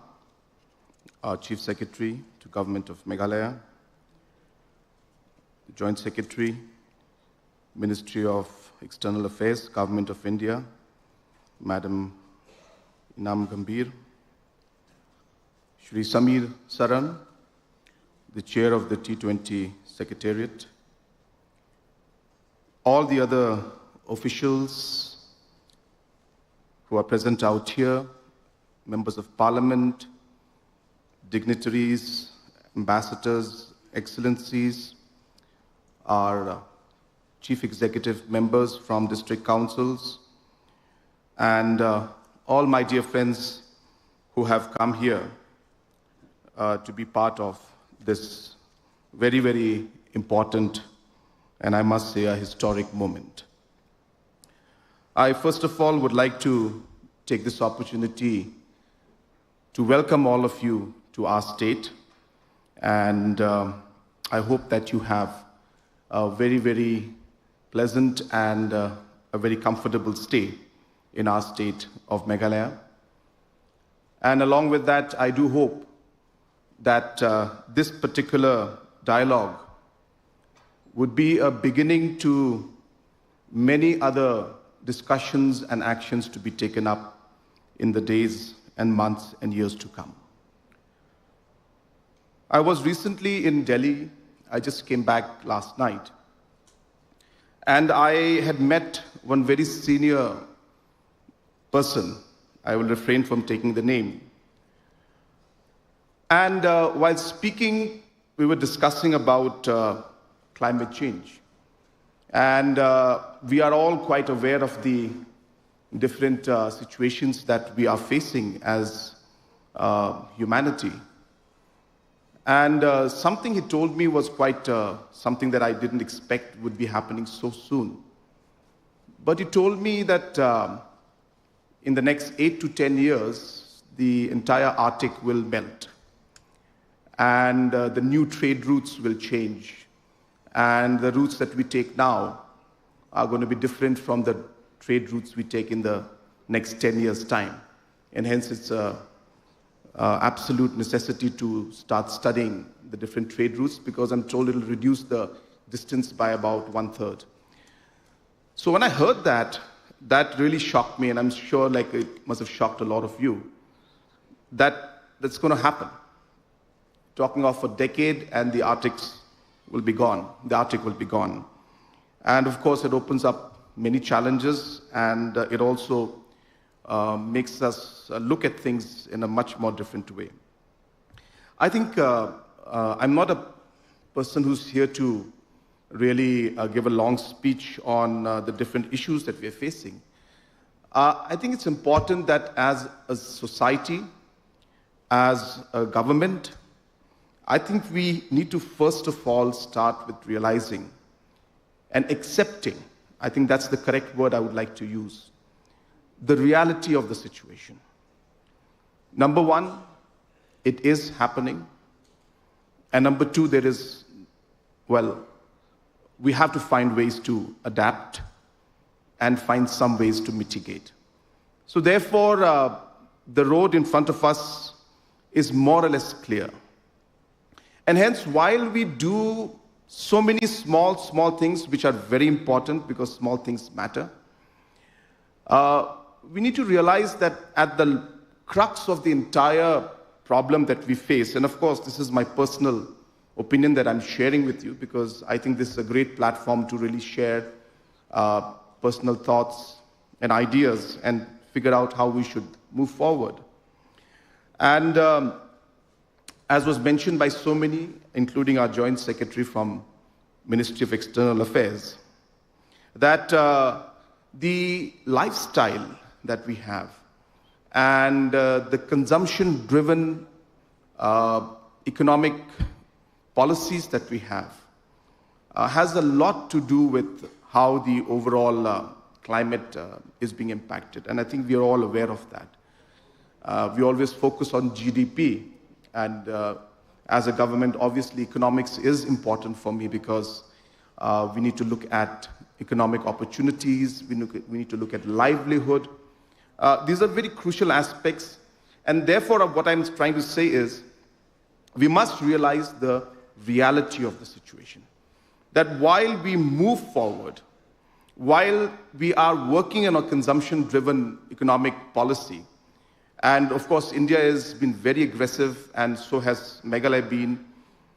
our Chief Secretary to Government of Meghalaya, the Joint Secretary, Ministry of External Affairs, Government of India, Madam Eenam Gambhir, Shri Samir Saran, the Chair of the T20 Secretariat, all the other officials who are present out here, members of parliament, dignitaries, ambassadors, excellencies, our chief executive members from district councils, and all my dear friends who have come here to be part of this very, very important, and I must say a historic moment. I first of all would like to take this opportunity to welcome all of you to our state, and I hope that you have a very, very pleasant and a very comfortable stay in our state of Meghalaya. And along with that, I do hope that this particular dialogue would be a beginning to many other discussions and actions to be taken up in the days and months and years to come. I was recently in Delhi. I just came back last night. And I had met one very senior person. I will refrain from taking the name. And while speaking, we were discussing about climate change. And we are all quite aware of the different situations that we are facing as humanity. And something he told me was quite something that I didn't expect would be happening so soon. But he told me that in the next 8 to 10 years, the entire Arctic will melt. And the new trade routes will change. And the routes that we take now are going to be different from the trade routes we take in the next 10 years' time. And hence it's an absolute necessity to start studying the different trade routes, because I'm told it'll reduce the distance by about 1/3. So when I heard that, that really shocked me, and I'm sure like it must have shocked a lot of you, that's going to happen. Talking of a decade and the Arctic will be gone. The Arctic will be gone. And of course, it opens up many challenges, and it also makes us look at things in a much more different way. I think I'm not a person who's here to really give a long speech on the different issues that we're facing. I think it's important that as a society, as a government, I think we need to first of all start with realizing and accepting, I think that's the correct word I would like to use, the reality of the situation. Number one, it is happening. And number two, we have to find ways to adapt and find some ways to mitigate. So therefore, the road in front of us is more or less clear. And hence, while we do so many small things which are very important because small things matter, we need to realize that at the crux of the entire problem that we face, and of course, this is my personal opinion that I'm sharing with you because I think this is a great platform to really share personal thoughts and ideas and figure out how we should move forward. And as was mentioned by so many, including our Joint Secretary from Ministry of External Affairs, that the lifestyle that we have and the consumption-driven economic policies that we have has a lot to do with how the overall climate is being impacted. And I think we are all aware of that. We always focus on GDP, and as a government, obviously economics is important for me because we need to look at economic opportunities, we need to look at livelihood. These are very crucial aspects, and therefore what I'm trying to say is we must realize the reality of the situation. That while we move forward, while we are working on a consumption-driven economic policy, and of course India has been very aggressive and so has Meghalaya been,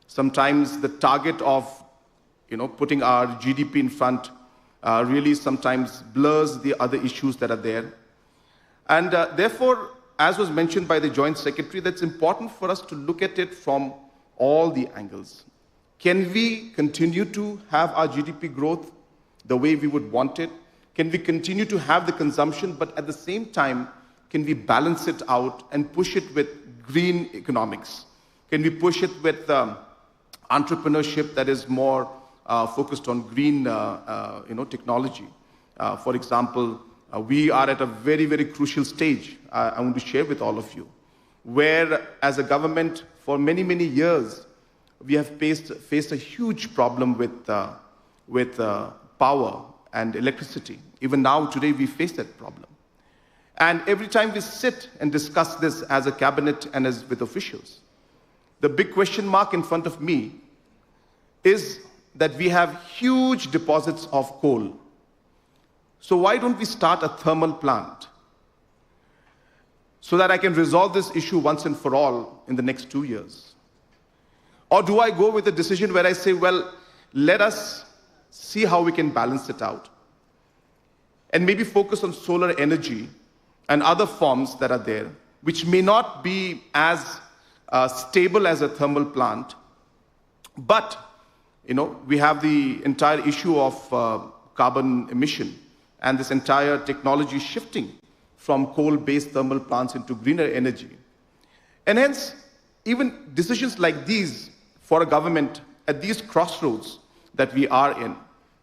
sometimes the target of putting our GDP in front really sometimes blurs the other issues that are there. And therefore, as was mentioned by the Joint Secretary, that's important for us to look at it from all the angles. Can we continue to have our GDP growth the way we would want it? Can we continue to have the consumption, but at the same time, can we balance it out and push it with green economics? Can we push it with entrepreneurship that is more focused on green technology? For example, we are at a very, very crucial stage, I want to share with all of you, where as a government, for many, many years, we have faced a huge problem with power and electricity. Even now, today, we face that problem. And every time we sit and discuss this as a cabinet and as with officials, the big question mark in front of me is that we have huge deposits of coal. So why don't we start a thermal plant so that I can resolve this issue once and for all in the next 2 years? Or do I go with a decision where I say, well, let us see how we can balance it out and maybe focus on solar energy and other forms that are there, which may not be as stable as a thermal plant, but we have the entire issue of carbon emission and this entire technology shifting from coal-based thermal plants into greener energy. And hence, even decisions like these for a government at these crossroads that we are in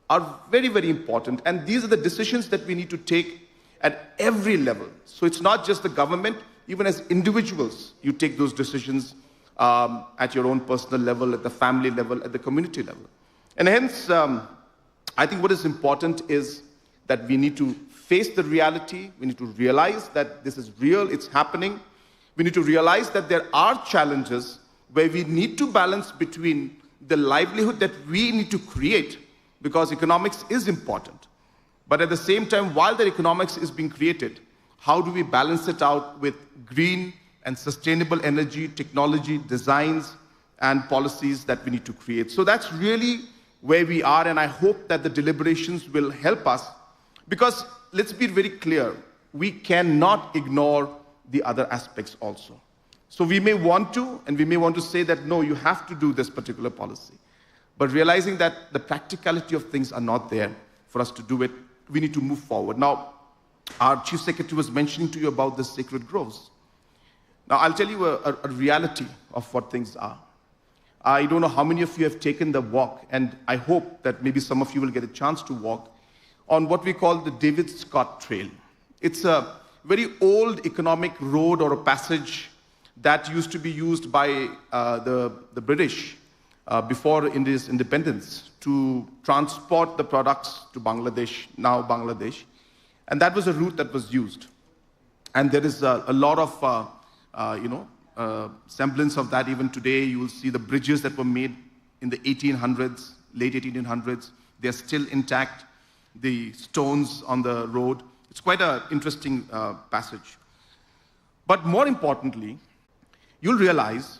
are very, very important. And these are the decisions that we need to take at every level. So it's not just the government, even as individuals, you take those decisions at your own personal level, at the family level, at the community level. And hence, I think what is important is that we need to face the reality. We need to realize that this is real, it's happening. We need to realize that there are challenges where we need to balance between the livelihood that we need to create, because economics is important. But at the same time, while the economics is being created, how do we balance it out with green and sustainable energy, technology, designs, and policies that we need to create? So that's really where we are, and I hope that the deliberations will help us, because let's be very clear, we cannot ignore the other aspects also. So we may want to, and we may want to say that, no, you have to do this particular policy. But realizing that the practicality of things are not there for us to do it, we need to move forward. Now, our Chief Secretary was mentioning to you about the sacred groves. Now, I'll tell you a reality of what things are. I don't know how many of you have taken the walk, and I hope that maybe some of you will get a chance to walk on what we call the David Scott Trail. It's a very old economic road or a passage that used to be used by the British before India's independence to transport the products to Bangladesh, now Bangladesh. And that was a route that was used. And there is a lot of semblance of that even today. You will see the bridges that were made in the 1800s, late 1800s. They're still intact. The stones on the road. It's quite an interesting passage. But more importantly, you'll realize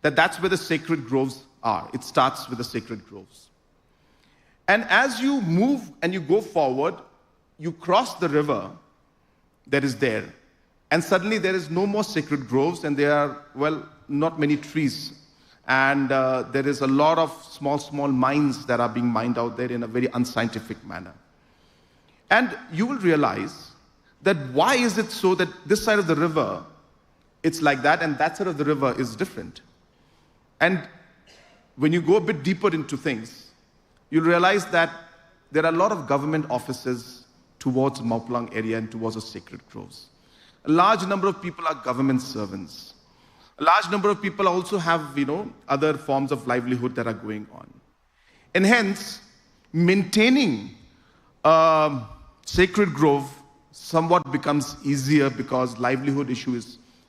that that's where the sacred groves are. It starts with the sacred groves. And as you move and you go forward, you cross the river that is there. And suddenly there is no more sacred groves, and there are, well, not many trees. And there is a lot of small mines that are being mined out there in a very unscientific manner. And you will realize that why is it so that this side of the river, it's like that, and that side of the river is different. And when you go a bit deeper into things, you'll realize that there are a lot of government offices towards Mauplang area and towards the sacred groves. A large number of people are government servants. A large number of people also have, other forms of livelihood that are going on. And hence, maintaining a sacred grove somewhat becomes easier because livelihood issue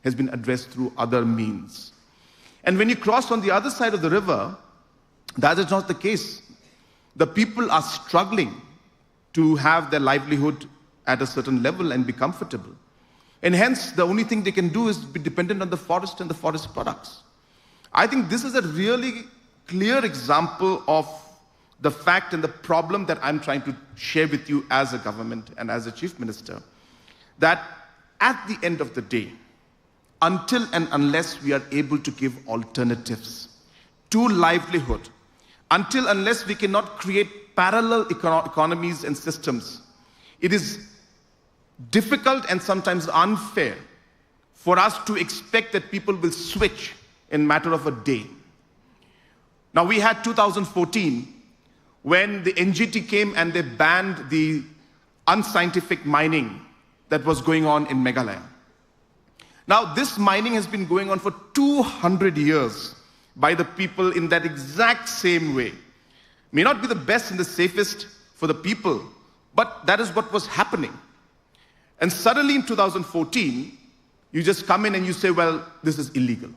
has been addressed through other means. And when you cross on the other side of the river, that is not the case. The people are struggling to have their livelihood at a certain level and be comfortable. And hence, the only thing they can do is be dependent on the forest and the forest products. I think this is a really clear example of the fact and the problem that I'm trying to share with you as a government and as a chief minister, that at the end of the day, until and unless we are able to give alternatives to livelihood, until unless we cannot create parallel economies and systems, it is difficult and sometimes unfair for us to expect that people will switch in a matter of a day. Now, we had 2014 when the NGT came and they banned the unscientific mining that was going on in Meghalaya. Now, this mining has been going on for 200 years by the people in that exact same way. May not be the best and the safest for the people, but that is what was happening. And suddenly in 2014, you just come in and you say, well, this is illegal.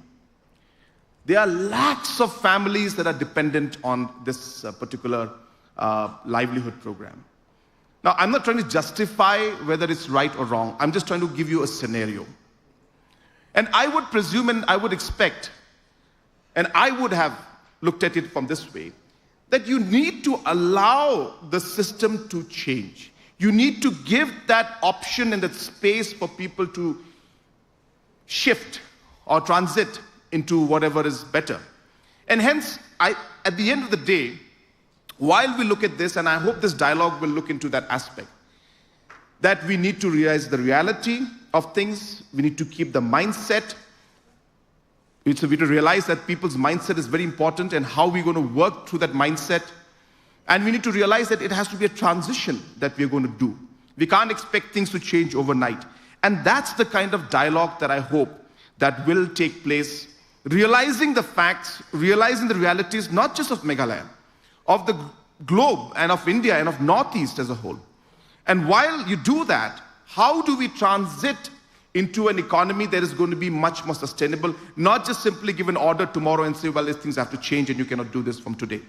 There are lakhs of families that are dependent on this particular livelihood program. Now, I'm not trying to justify whether it's right or wrong. I'm just trying to give you a scenario. And I would presume and I would expect, and I would have looked at it from this way, that you need to allow the system to change. You need to give that option and that space for people to shift or transit into whatever is better. And hence, at the end of the day, while we look at this, and I hope this dialogue will look into that aspect, that we need to realize the reality of things, we need to keep the mindset. So we need to realize that people's mindset is very important and how we're going to work through that mindset. And we need to realize that it has to be a transition that we're going to do. We can't expect things to change overnight. And that's the kind of dialogue that I hope that will take place, realizing the facts, realizing the realities, not just of Meghalaya, of the globe and of India and of Northeast as a whole. And while you do that, how do we transit into an economy that is going to be much more sustainable, not just simply give an order tomorrow and say, well, these things have to change and you cannot do this from today.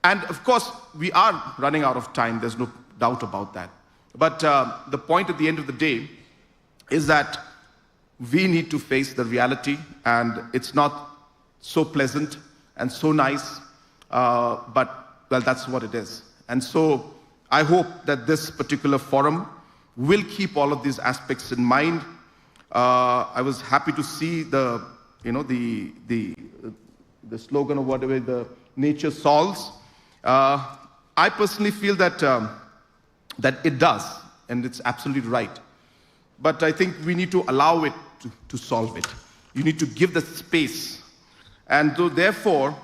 And of course, we are running out of time. There's no doubt about that. But the point at the end of the day is that we need to face the reality, and it's not so pleasant and so nice, but, well, that's what it is. And so I hope that this particular forum will keep all of these aspects in mind. I was happy to see the slogan or whatever, the nature solves. I personally feel that that it does, and it's absolutely right. But I think we need to allow it to solve it. You need to give the space. And so therefore,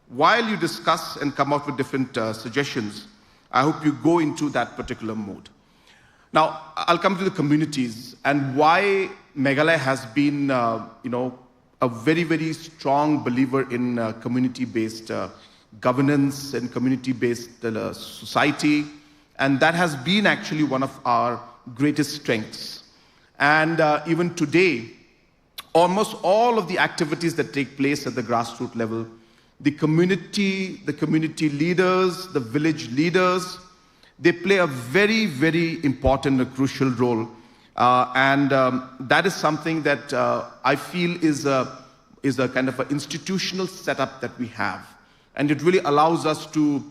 while you discuss and come up with different suggestions, I hope you go into that particular mode. Now, I'll come to the communities and why Meghalaya has been, a very, very strong believer in community-based governance and community-based society. And that has been actually one of our greatest strengths. And even today, almost all of the activities that take place at the grassroots level, the community leaders, the village leaders, they play a very, very important, a crucial role. That is something that I feel is a kind of an institutional setup that we have. And it really allows us to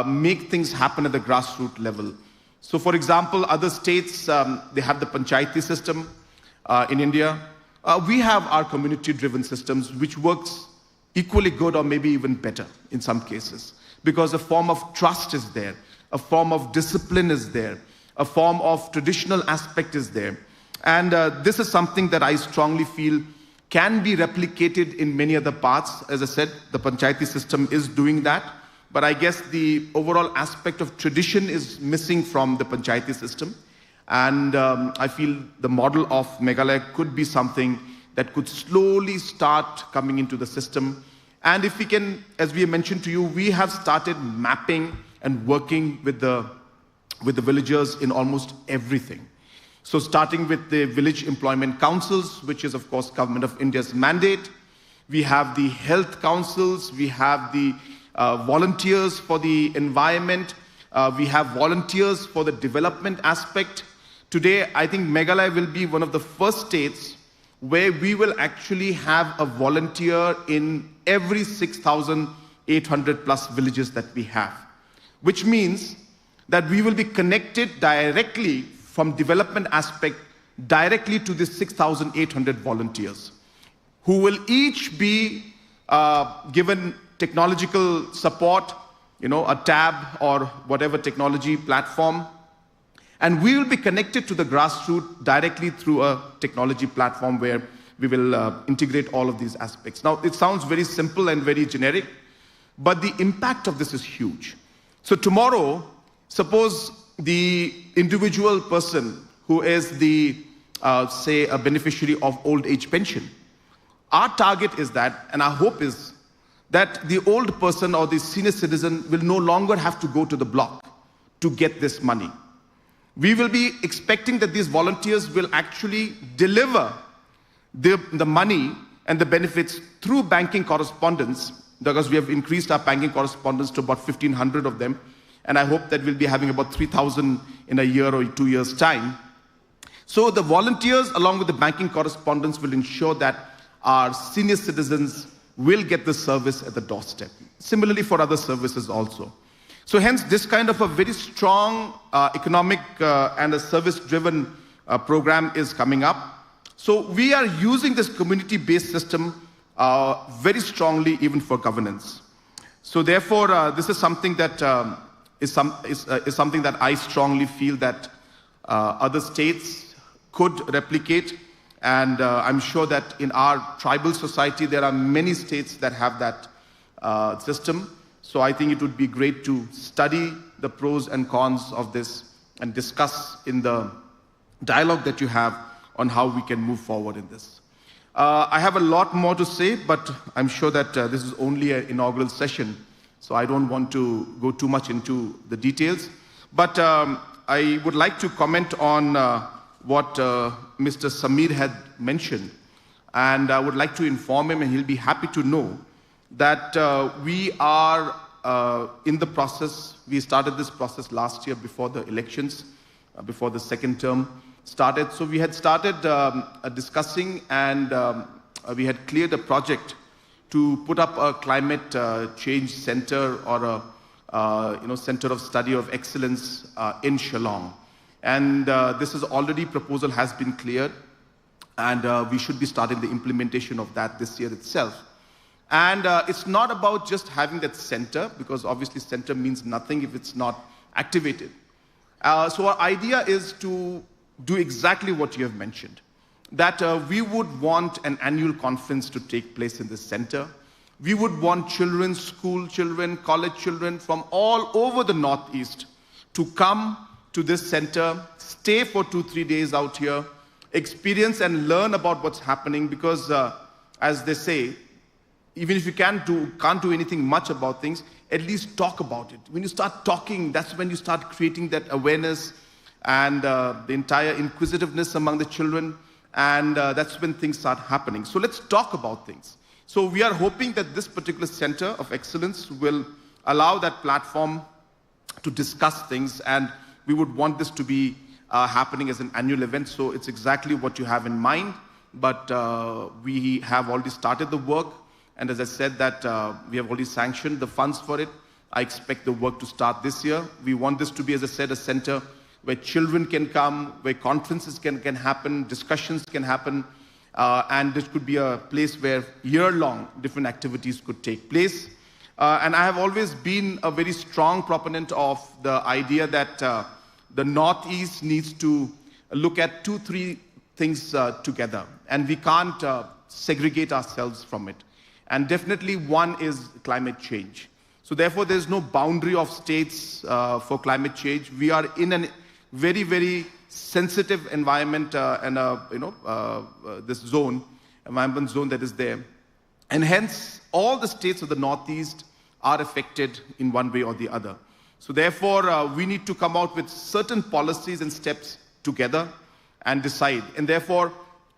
make things happen at the grassroots level. So for example, other states, they have the panchayati system in India. We have our community-driven systems, which works equally good or maybe even better in some cases, because a form of trust is there, a form of discipline is there, a form of traditional aspect is there. And this is something that I strongly feel can be replicated in many other parts. As I said, the panchayati system is doing that, but I guess the overall aspect of tradition is missing from the panchayati system. And I feel the model of Meghalaya could be something that could slowly start coming into the system. And if we can, as we mentioned to you, we have started mapping and working with the villagers in almost everything. So starting with the village employment councils, which is of course Government of India's mandate. We have the health councils, we have the volunteers for the environment, we have volunteers for the development aspect. Today, I think Meghalaya will be one of the first states where we will actually have a volunteer in every 6,800 plus villages that we have, which means that we will be connected directly from development aspect directly to the 6,800 volunteers, who will each be given technological support, a tab or whatever technology platform. And we will be connected to the grassroots directly through a technology platform where we will integrate all of these aspects. Now, it sounds very simple and very generic, but the impact of this is huge. So tomorrow, suppose the individual person who is the, say, a beneficiary of old age pension. Our target is that, and our hope is that the old person or the senior citizen will no longer have to go to the block to get this money. We will be expecting that these volunteers will actually deliver the money and the benefits through banking correspondence, because we have increased our banking correspondence to about 1,500 of them. And I hope that we'll be having about 3,000 in a year or 2 years' time. So the volunteers, along with the banking correspondence, will ensure that our senior citizens will get the service at the doorstep. Similarly for other services also. So hence, this kind of a very strong economic and a service-driven program is coming up. So we are using this community-based system very strongly even for governance. So therefore, this is something that is something that I strongly feel that other states could replicate. And I'm sure that in our tribal society, there are many states that have that system. So I think it would be great to study the pros and cons of this and discuss in the dialogue that you have on how we can move forward in this. I have a lot more to say, but I'm sure that this is only an inaugural session, so I don't want to go too much into the details. But I would like to comment on what Mr. Samir had mentioned, and I would like to inform him, and he'll be happy to know that we are in the process. We started this process last year before the elections, before the second term started. So we had started discussing, and we had cleared a project to put up a climate change center or a center of study of excellence in Shillong. And this is already, proposal has been cleared, and we should be starting the implementation of that this year itself. And it's not about just having that center, because obviously center means nothing if it's not activated. So our idea is to do exactly what you have mentioned, that we would want an annual conference to take place in this center. We would want children, school children, college children from all over the Northeast to come to this center, stay for 2-3 days out here, experience and learn about what's happening, because as they say, even if you can't do anything much about things, at least talk about it. When you start talking, that's when you start creating that awareness and the entire inquisitiveness among the children, and that's when things start happening. So let's talk about things. So we are hoping that this particular center of excellence will allow that platform to discuss things, and we would want this to be happening as an annual event. So it's exactly what you have in mind, but we have already started the work, and as I said that we have already sanctioned the funds for it. I expect the work to start this year. We want this to be, as I said, a center where children can come, where conferences can happen, discussions can happen, and this could be a place where year-long different activities could take place. And I have always been a very strong proponent of the idea that the Northeast needs to look at 2-3 things together, and we can't segregate ourselves from it. And definitely one is climate change. So therefore, there's no boundary of states for climate change. We are in a very, very sensitive environment and this environment zone that is there. And hence, all the states of the Northeast are affected in one way or the other. So therefore, we need to come out with certain policies and steps together and decide. And therefore,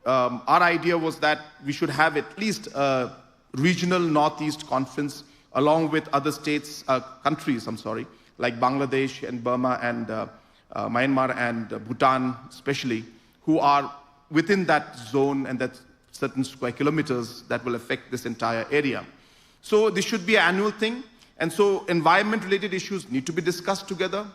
our idea was that we should have at least a regional Northeast conference along with other countries, like Bangladesh and Burma and Myanmar and Bhutan especially, who are within that zone and that certain square kilometers that will affect this entire area. So this should be an annual thing, and so environment-related issues need to be discussed together,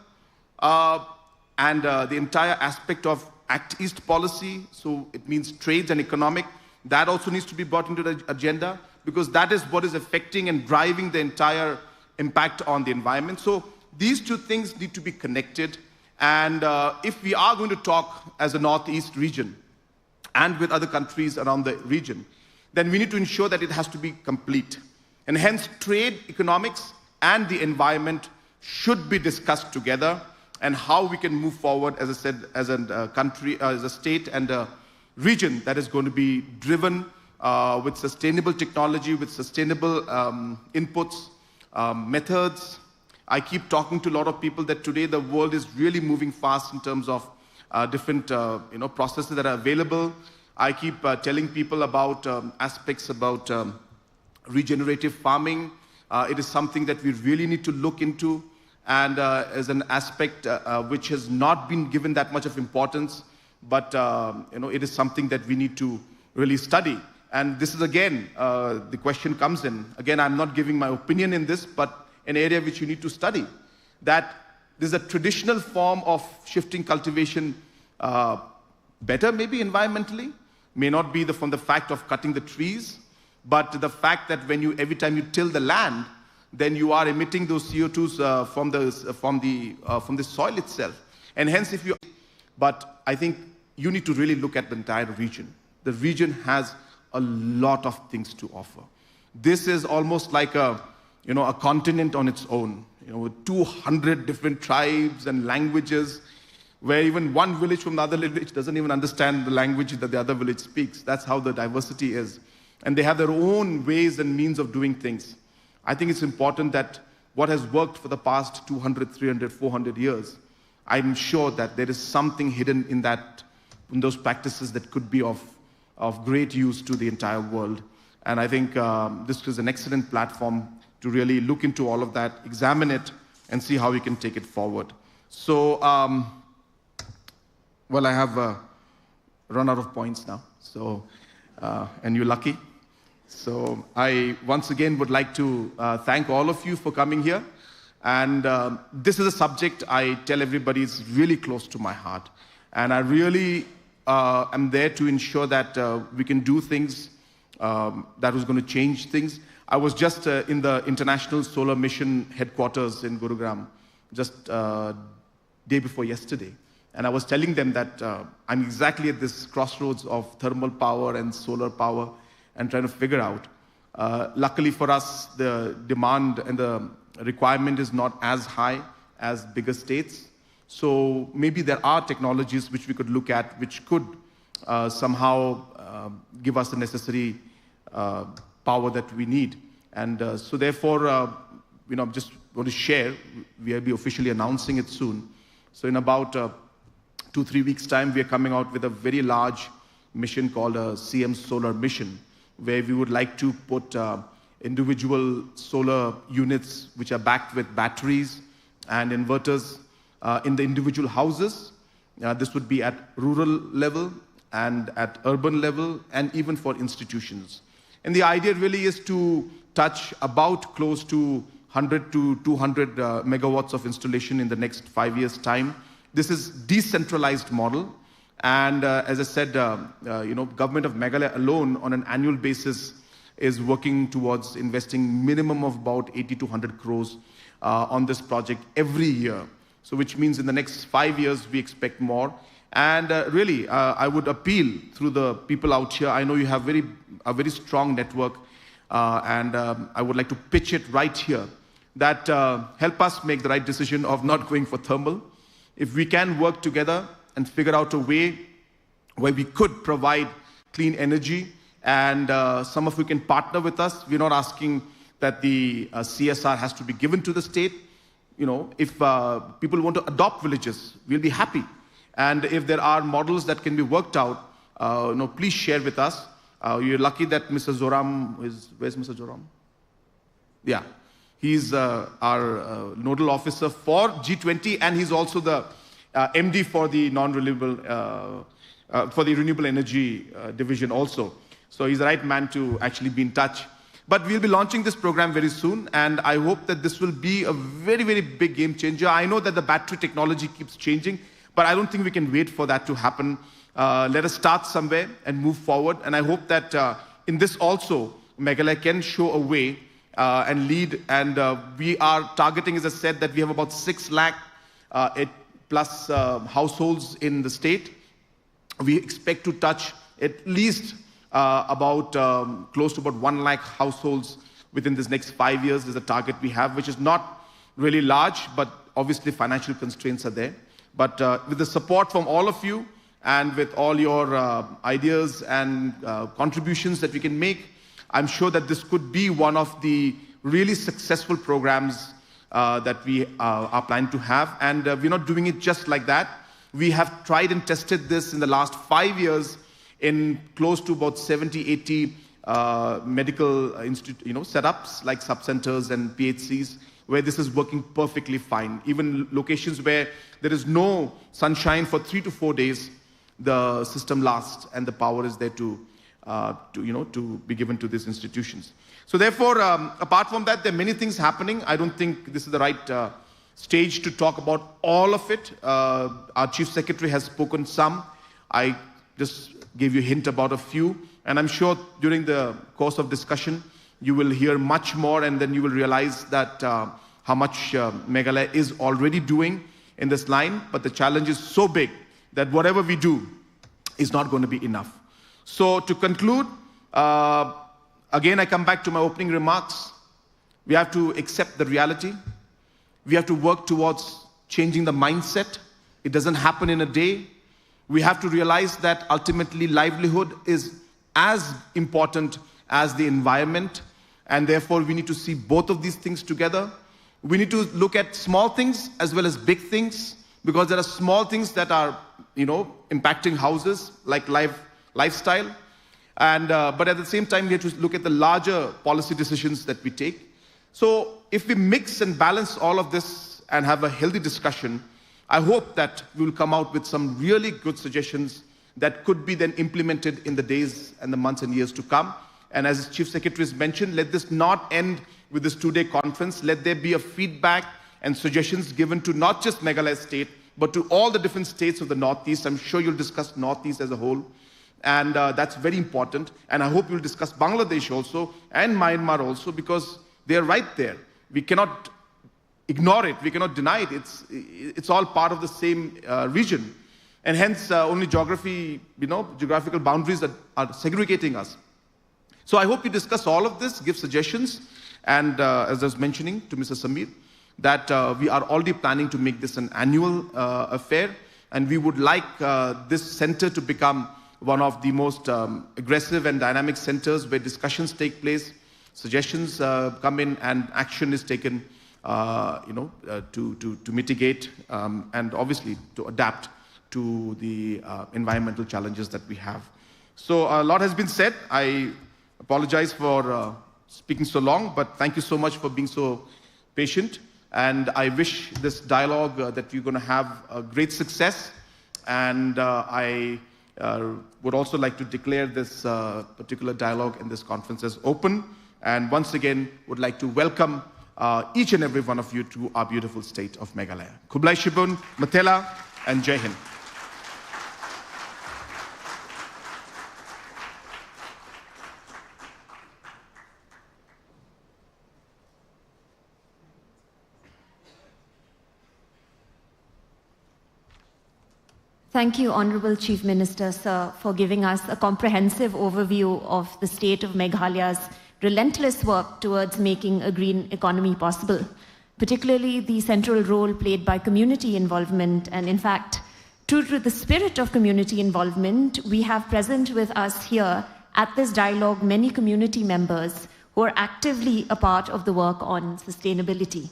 and the entire aspect of Act East policy, so it means trades and economic, that also needs to be brought into the agenda, because that is what is affecting and driving the entire impact on the environment. So these two things need to be connected, and if we are going to talk as a Northeast region and with other countries around the region, then we need to ensure that it has to be complete. And hence, trade, economics, and the environment should be discussed together, and how we can move forward, as I said, as a country, as a state and a region that is going to be driven with sustainable technology, with sustainable inputs, methods. I keep talking to a lot of people that today the world is really moving fast in terms of different processes that are available. I keep telling people about aspects about regenerative farming. It is something that we really need to look into, and as an aspect which has not been given that much of importance, but it is something that we need to really study. And this is again, the question comes in. Again, I'm not giving my opinion in this, but an area which you need to study. That there's a traditional form of shifting cultivation better maybe environmentally, may not be from the fact of cutting the trees, but the fact that every time you till the land, then you are emitting those CO2s from the soil itself. And hence, but I think you need to really look at the entire region. The region has a lot of things to offer. This is almost like a continent on its own, with 200 different tribes and languages, where even one village from the other village doesn't even understand the language that the other village speaks. That's how the diversity is. And they have their own ways and means of doing things. I think it's important that what has worked for the past 200, 300, 400 years, I'm sure that there is something hidden in those practices that could be of great use to the entire world. And I think this is an excellent platform to really look into all of that, examine it, and see how we can take it forward. So, well, I have run out of points now, so, and you're lucky. So I once again would like to thank all of you for coming here. And this is a subject I tell everybody is really close to my heart. And I really am there to ensure that we can do things that was going to change things. I was just in the International Solar Mission headquarters in Gurugram just day before yesterday. And I was telling them that I'm exactly at this crossroads of thermal power and solar power and trying to figure out. Luckily for us, the demand and the requirement is not as high as bigger states. So maybe there are technologies which we could look at which could somehow give us the necessary power that we need. And so therefore, I'm just going to share, we'll be officially announcing it soon. So in about 2-3 weeks' time, we are coming out with a very large mission called a CM Solar Mission, where we would like to put individual solar units which are backed with batteries and inverters in the individual houses. This would be at rural level and at urban level and even for institutions. And the idea really is to touch about close to 100 to 200 megawatts of installation in the next 5 years' time. This is decentralized model. And as I said, government of Meghalaya alone on an annual basis is working towards investing minimum of about 80 to 100 crores on this project every year. So which means in the next 5 years, we expect more. And really, I would appeal through the people out here. I know you have a very strong network, and I would like to pitch it right here that help us make the right decision of not going for thermal. If we can work together and figure out a way where we could provide clean energy, and some of you can partner with us. We're not asking that the CSR has to be given to the state. If people want to adopt villages, we'll be happy. And if there are models that can be worked out, please share with us. You're lucky that Mr. Zoram where's Mr. Zoram? Yeah, he's our nodal officer for G20, and he's also the MD for the renewable energy division also. So he's the right man to actually be in touch. But we'll be launching this program very soon, and I hope that this will be a very, very big game changer. I know that the battery technology keeps changing, but I don't think we can wait for that to happen. Let us start somewhere and move forward. And I hope that in this also, Meghalaya can show a way and lead. And we are targeting, as I said, that we have about 6 lakh plus households in the state. We expect to touch at least about close to about 1 lakh households within this next 5 years is the target we have, which is not really large, but obviously financial constraints are there. But with the support from all of you and with all your ideas and contributions that we can make, I'm sure that this could be one of the really successful programs that we are planning to have. And we're not doing it just like that. We have tried and tested this in the last 5 years in close to about 70, 80 medical setups like sub-centers and PHCs, where this is working perfectly fine. Even locations where there is no sunshine for 3 to 4 days, the system lasts and the power is there to be given to these institutions. So therefore, apart from that, there are many things happening. I don't think this is the right stage to talk about all of it. Our Chief Secretary has spoken some. I just gave you a hint about a few. And I'm sure during the course of discussion, you will hear much more, and then you will realize that how much Meghalaya is already doing in this line. But the challenge is so big that whatever we do is not going to be enough. So to conclude, again, I come back to my opening remarks. We have to accept the reality. We have to work towards changing the mindset. It doesn't happen in a day. We have to realize that ultimately livelihood is as important as the environment, and therefore we need to see both of these things together. We need to look at small things as well as big things, because there are small things that are, impacting houses like lifestyle, and but at the same time we have to look at the larger policy decisions that we take. So if we mix and balance all of this and have a healthy discussion, I hope that we will come out with some really good suggestions that could be then implemented in the days and the months and years to come. And as Chief Secretary has mentioned, let this not end with this 2-day conference. Let there be a feedback and suggestions given to not just Meghalaya state, but to all the different states of the Northeast. I'm sure you'll discuss Northeast as a whole. And that's very important. And I hope you'll discuss Bangladesh also and Myanmar also, because they're right there. We cannot ignore it. We cannot deny it. It's all part of the same region. And hence, only geographical boundaries are segregating us. So I hope you discuss all of this, give suggestions. And as I was mentioning to Mr. Samir, that we are already planning to make this an annual affair. And we would like this center to become one of the most aggressive and dynamic centers where discussions take place, suggestions come in, and action is taken to mitigate and obviously to adapt to the environmental challenges that we have. So a lot has been said. I apologize for speaking so long, but thank you so much for being so patient. And I wish this dialogue that we're going to have a great success. And I would also like to declare this particular dialogue in this conference as open. And once again, would like to welcome each and every one of you to our beautiful state of Meghalaya. Kublai Shibun, Matela, and Jai Hind. Thank you, Honorable Chief Minister, sir, for giving us a comprehensive overview of the state of Meghalaya's relentless work towards making a green economy possible, particularly the central role played by community involvement. And in fact, true to the spirit of community involvement, we have present with us here at this dialogue many community members who are actively a part of the work on sustainability.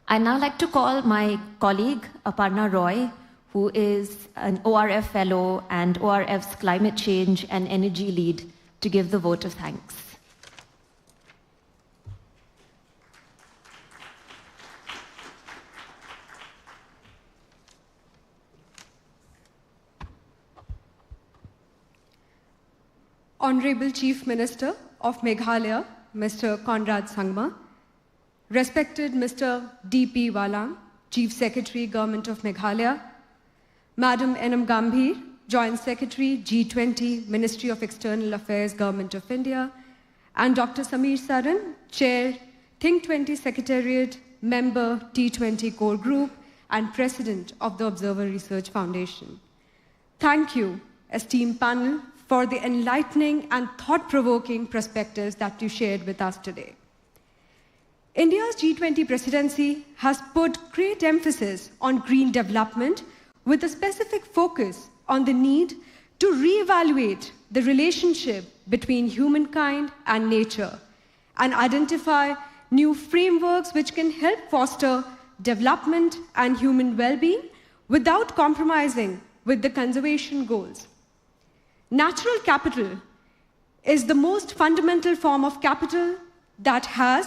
I'd now like to call my colleague, Aparna Roy, who is an ORF fellow and ORF's climate change and energy lead, to give the vote of thanks. Honorable Chief Minister of Meghalaya, Mr. Conrad Sangma, respected Mr. D.P. Walang, Chief Secretary, Government of Meghalaya, Madam Eenam Gambhir, Joint Secretary, G20, Ministry of External Affairs, Government of India, and Dr. Samir Saran, Chair, Think 20 Secretariat, Member, T20 Core Group, and President of the Observer Research Foundation. Thank you, esteemed panel, for the enlightening and thought-provoking perspectives that you shared with us today. India's G20 presidency has put great emphasis on green development with a specific focus on the need to reevaluate the relationship between humankind and nature and identify new frameworks which can help foster development and human well-being without compromising with the conservation goals. Natural capital is the most fundamental form of capital that has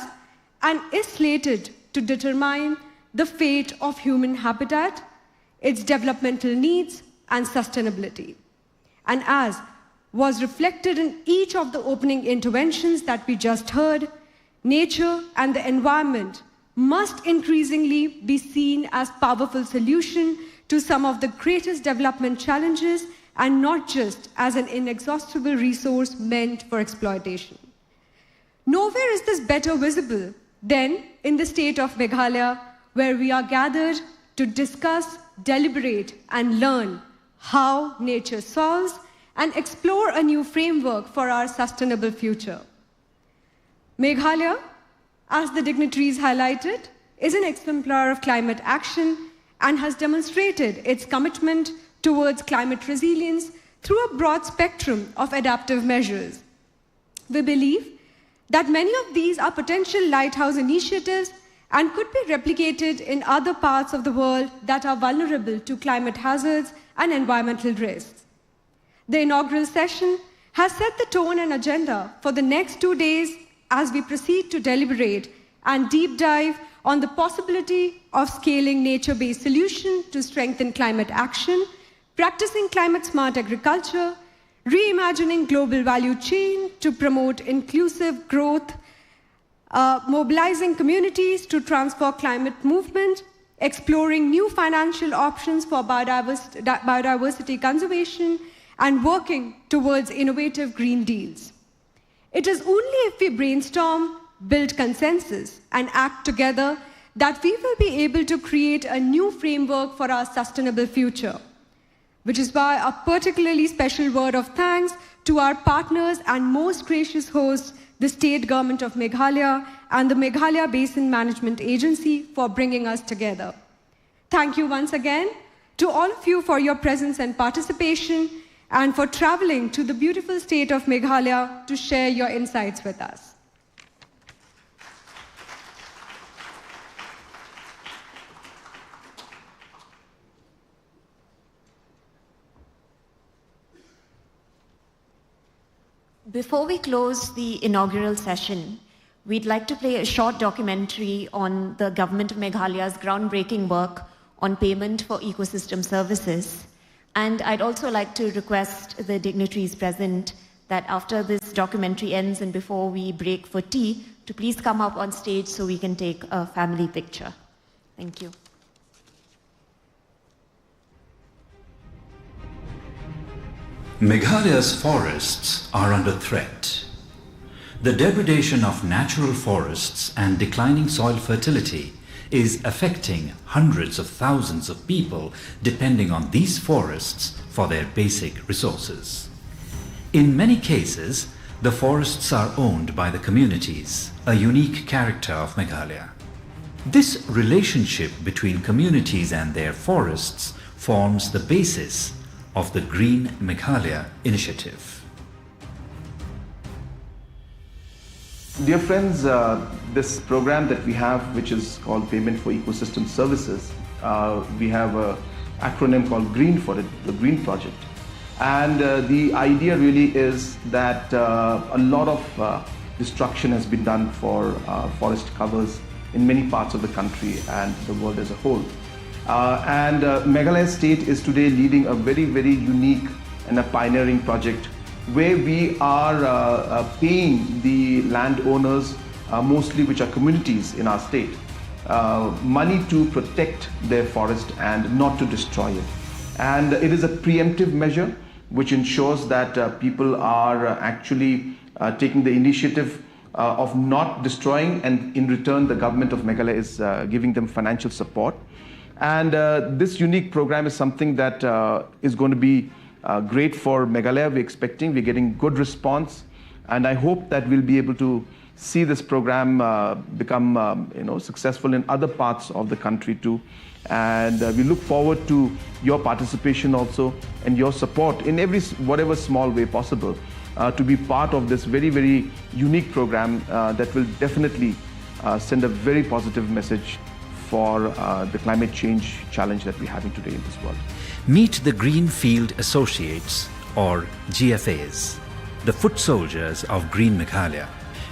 and is slated to determine the fate of human habitat, its developmental needs, and sustainability. And as was reflected in each of the opening interventions that we just heard, nature and the environment must increasingly be seen as powerful solution to some of the greatest development challenges and not just as an inexhaustible resource meant for exploitation. Nowhere is this better visible than in the state of Meghalaya, where we are gathered to discuss, deliberate, and learn how nature solves and explore a new framework for our sustainable future. Meghalaya, as the dignitaries highlighted, is an exemplar of climate action and has demonstrated its commitment towards climate resilience through a broad spectrum of adaptive measures. We believe that many of these are potential lighthouse initiatives and could be replicated in other parts of the world that are vulnerable to climate hazards and environmental risks. The inaugural session has set the tone and agenda for the next 2 days as we proceed to deliberate and deep dive on the possibility of scaling nature-based solutions to strengthen climate action, practicing climate-smart agriculture, reimagining global value chain to promote inclusive growth, mobilizing communities to transform climate movement, exploring new financial options for biodiversity conservation, and working towards innovative green deals. It is only if we brainstorm, build consensus, and act together that we will be able to create a new framework for our sustainable future, which is why a particularly special word of thanks to our partners and most gracious hosts, the State Government of Meghalaya and the Meghalaya Basin Management Agency, for bringing us together. Thank you once again to all of you for your presence and participation, and for traveling to the beautiful state of Meghalaya to share your insights with us. Before we close the inaugural session, we'd like to play a short documentary on the government of Meghalaya's groundbreaking work on payment for ecosystem services. And I'd also like to request the dignitaries present that after this documentary ends and before we break for tea, to please come up on stage so we can take a family picture. Thank you. Meghalaya's forests are under threat. The degradation of natural forests and declining soil fertility is affecting hundreds of thousands of people depending on these forests for their basic resources. In many cases, the forests are owned by the communities, a unique character of Meghalaya. This relationship between communities and their forests forms the basis of the Green Meghalaya initiative. Dear friends, this program that we have, which is called Payment for Ecosystem Services, we have an acronym called GREEN for it, the GREEN Project. And the idea really is that a lot of destruction has been done for forest covers in many parts of the country and the world as a whole. And Meghalaya State is today leading a very, very unique and a pioneering project where we are paying the landowners, mostly which are communities in our state, money to protect their forest and not to destroy it. And it is a preemptive measure which ensures that people are actually taking the initiative of not destroying, and in return the government of Meghalaya is giving them financial support. And this unique program is something that is going to be great for Meghalaya. We're getting good response, and I hope that we'll be able to see this program become successful in other parts of the country too. And we look forward to your participation also and your support in whatever small way possible to be part of this very, very unique program that will definitely send a very positive message for the climate change challenge that we're having today in this world. Meet the Greenfield Associates, or GFAs, the foot soldiers of Green Meghalaya.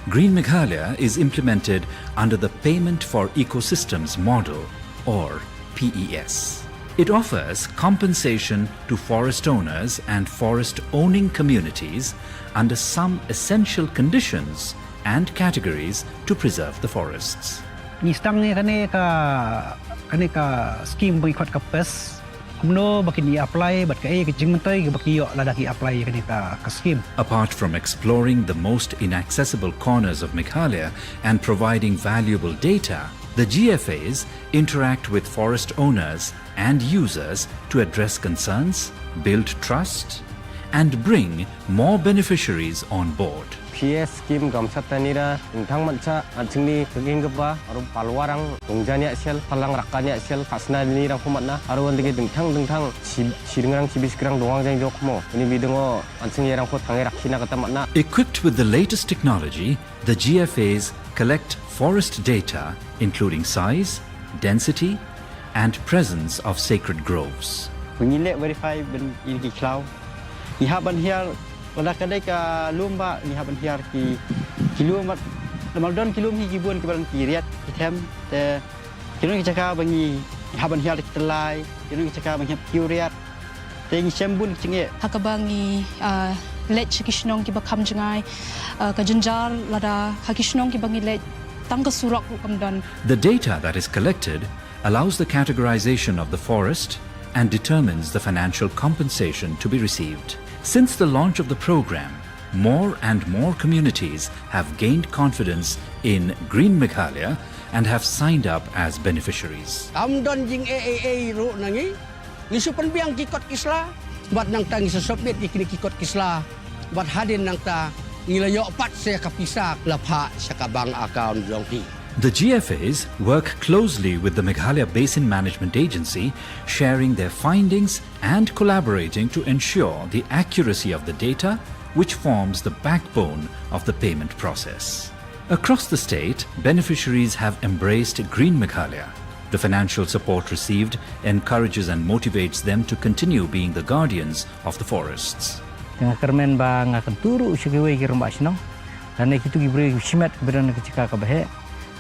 Green Meghalaya is implemented under the Payment for Ecosystems model, or PES. It offers compensation to forest owners and forest-owning communities under some essential conditions and categories to preserve the forests. Nistang ni kani ka scheme boycott ka pes. Kumno bakini apply bat ka jingmentay baki yo ladaki apply kani ka scheme. Apart from exploring the most inaccessible corners of Meghalaya and providing valuable data, the GFAs interact with forest owners and users to address concerns, build trust, and bring more beneficiaries on board. PS scheme gamsatanira tentang manca ancingni kegenggepa aru palwarang dongjani asel palang rakani asel kasna ni rang pematna aru andege dengtang siringrang cibiskrang doang jang jokmo ini bidengo ancing yerang ko tangai rakhina kata matna. Equipped with the latest technology, the GFAs collect forest data including size, density, and presence of sacred groves. Pengilek verify ben ini cloud. Ihaban here pada kadai ka lumba ni haban hiar ki kilomat maldon kilom hi gibon ki balan period item te kilom ki caka bangi haban hiar ki telai kilom ki caka bangi period te ngi sembun chinge hakabangi lech kishnong ki bakam jangai ka janjar lada hakishnong ki bangi lech tangka surak kamdan. The data that is collected allows the categorization of the forest and determines the financial compensation to be received. Since the launch of the program, more and more communities have gained confidence in Green Meghalaya and have signed up as beneficiaries. Amdon jing AAA ro nangi ni supan biang kikot kisla bat nang tangi sosopet ikini kikot kisla bat hadin nang ta ngilayo pat se kapisa lapha sakabang account jongpi. The GFAs work closely with the Meghalaya Basin Management Agency, sharing their findings and collaborating to ensure the accuracy of the data, which forms the backbone of the payment process. Across the state, beneficiaries have embraced Green Meghalaya. The financial support received encourages and motivates them to continue being the guardians of the forests. Nga kermen ba nga kenturu usigiwe girumba sinong. Karena itu gibri simat keberan kecika kabahe.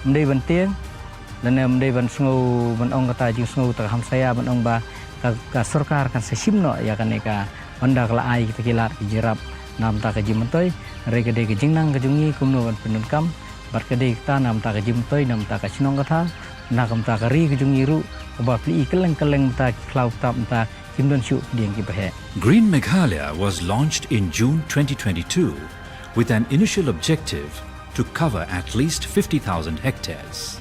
Mendai banteng dan mendai ban sungu banong kata jing sungu tak ham saya banong ba ka sarkar kan sesimno ya kan ka banda kala ai kita kilat jerap nam ta ka jimtoy rega de ke jingnang ka jungi kumno ban penunkam bar ka de ta nam ta ka jimtoy nam ta ka sinong kata na kam ta ka ri ka jungi ru ba pli keleng ta klau tam ta kimdon shu diang ki bahe. Green Meghalaya was launched in June 2022 with an initial objective to cover at least 50,000 hectares.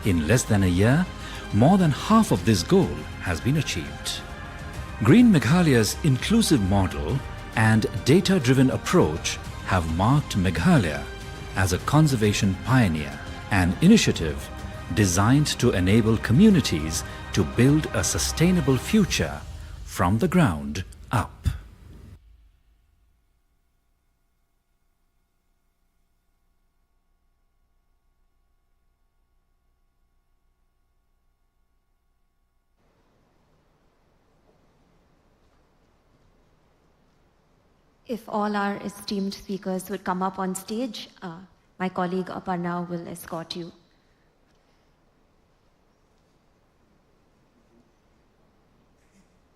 In less than a year, more than half of this goal has been achieved. Green Meghalaya's inclusive model and data-driven approach have marked Meghalaya as a conservation pioneer, an initiative designed to enable communities to build a sustainable future from the ground up. If all our esteemed speakers would come up on stage, my colleague Aparna will escort you.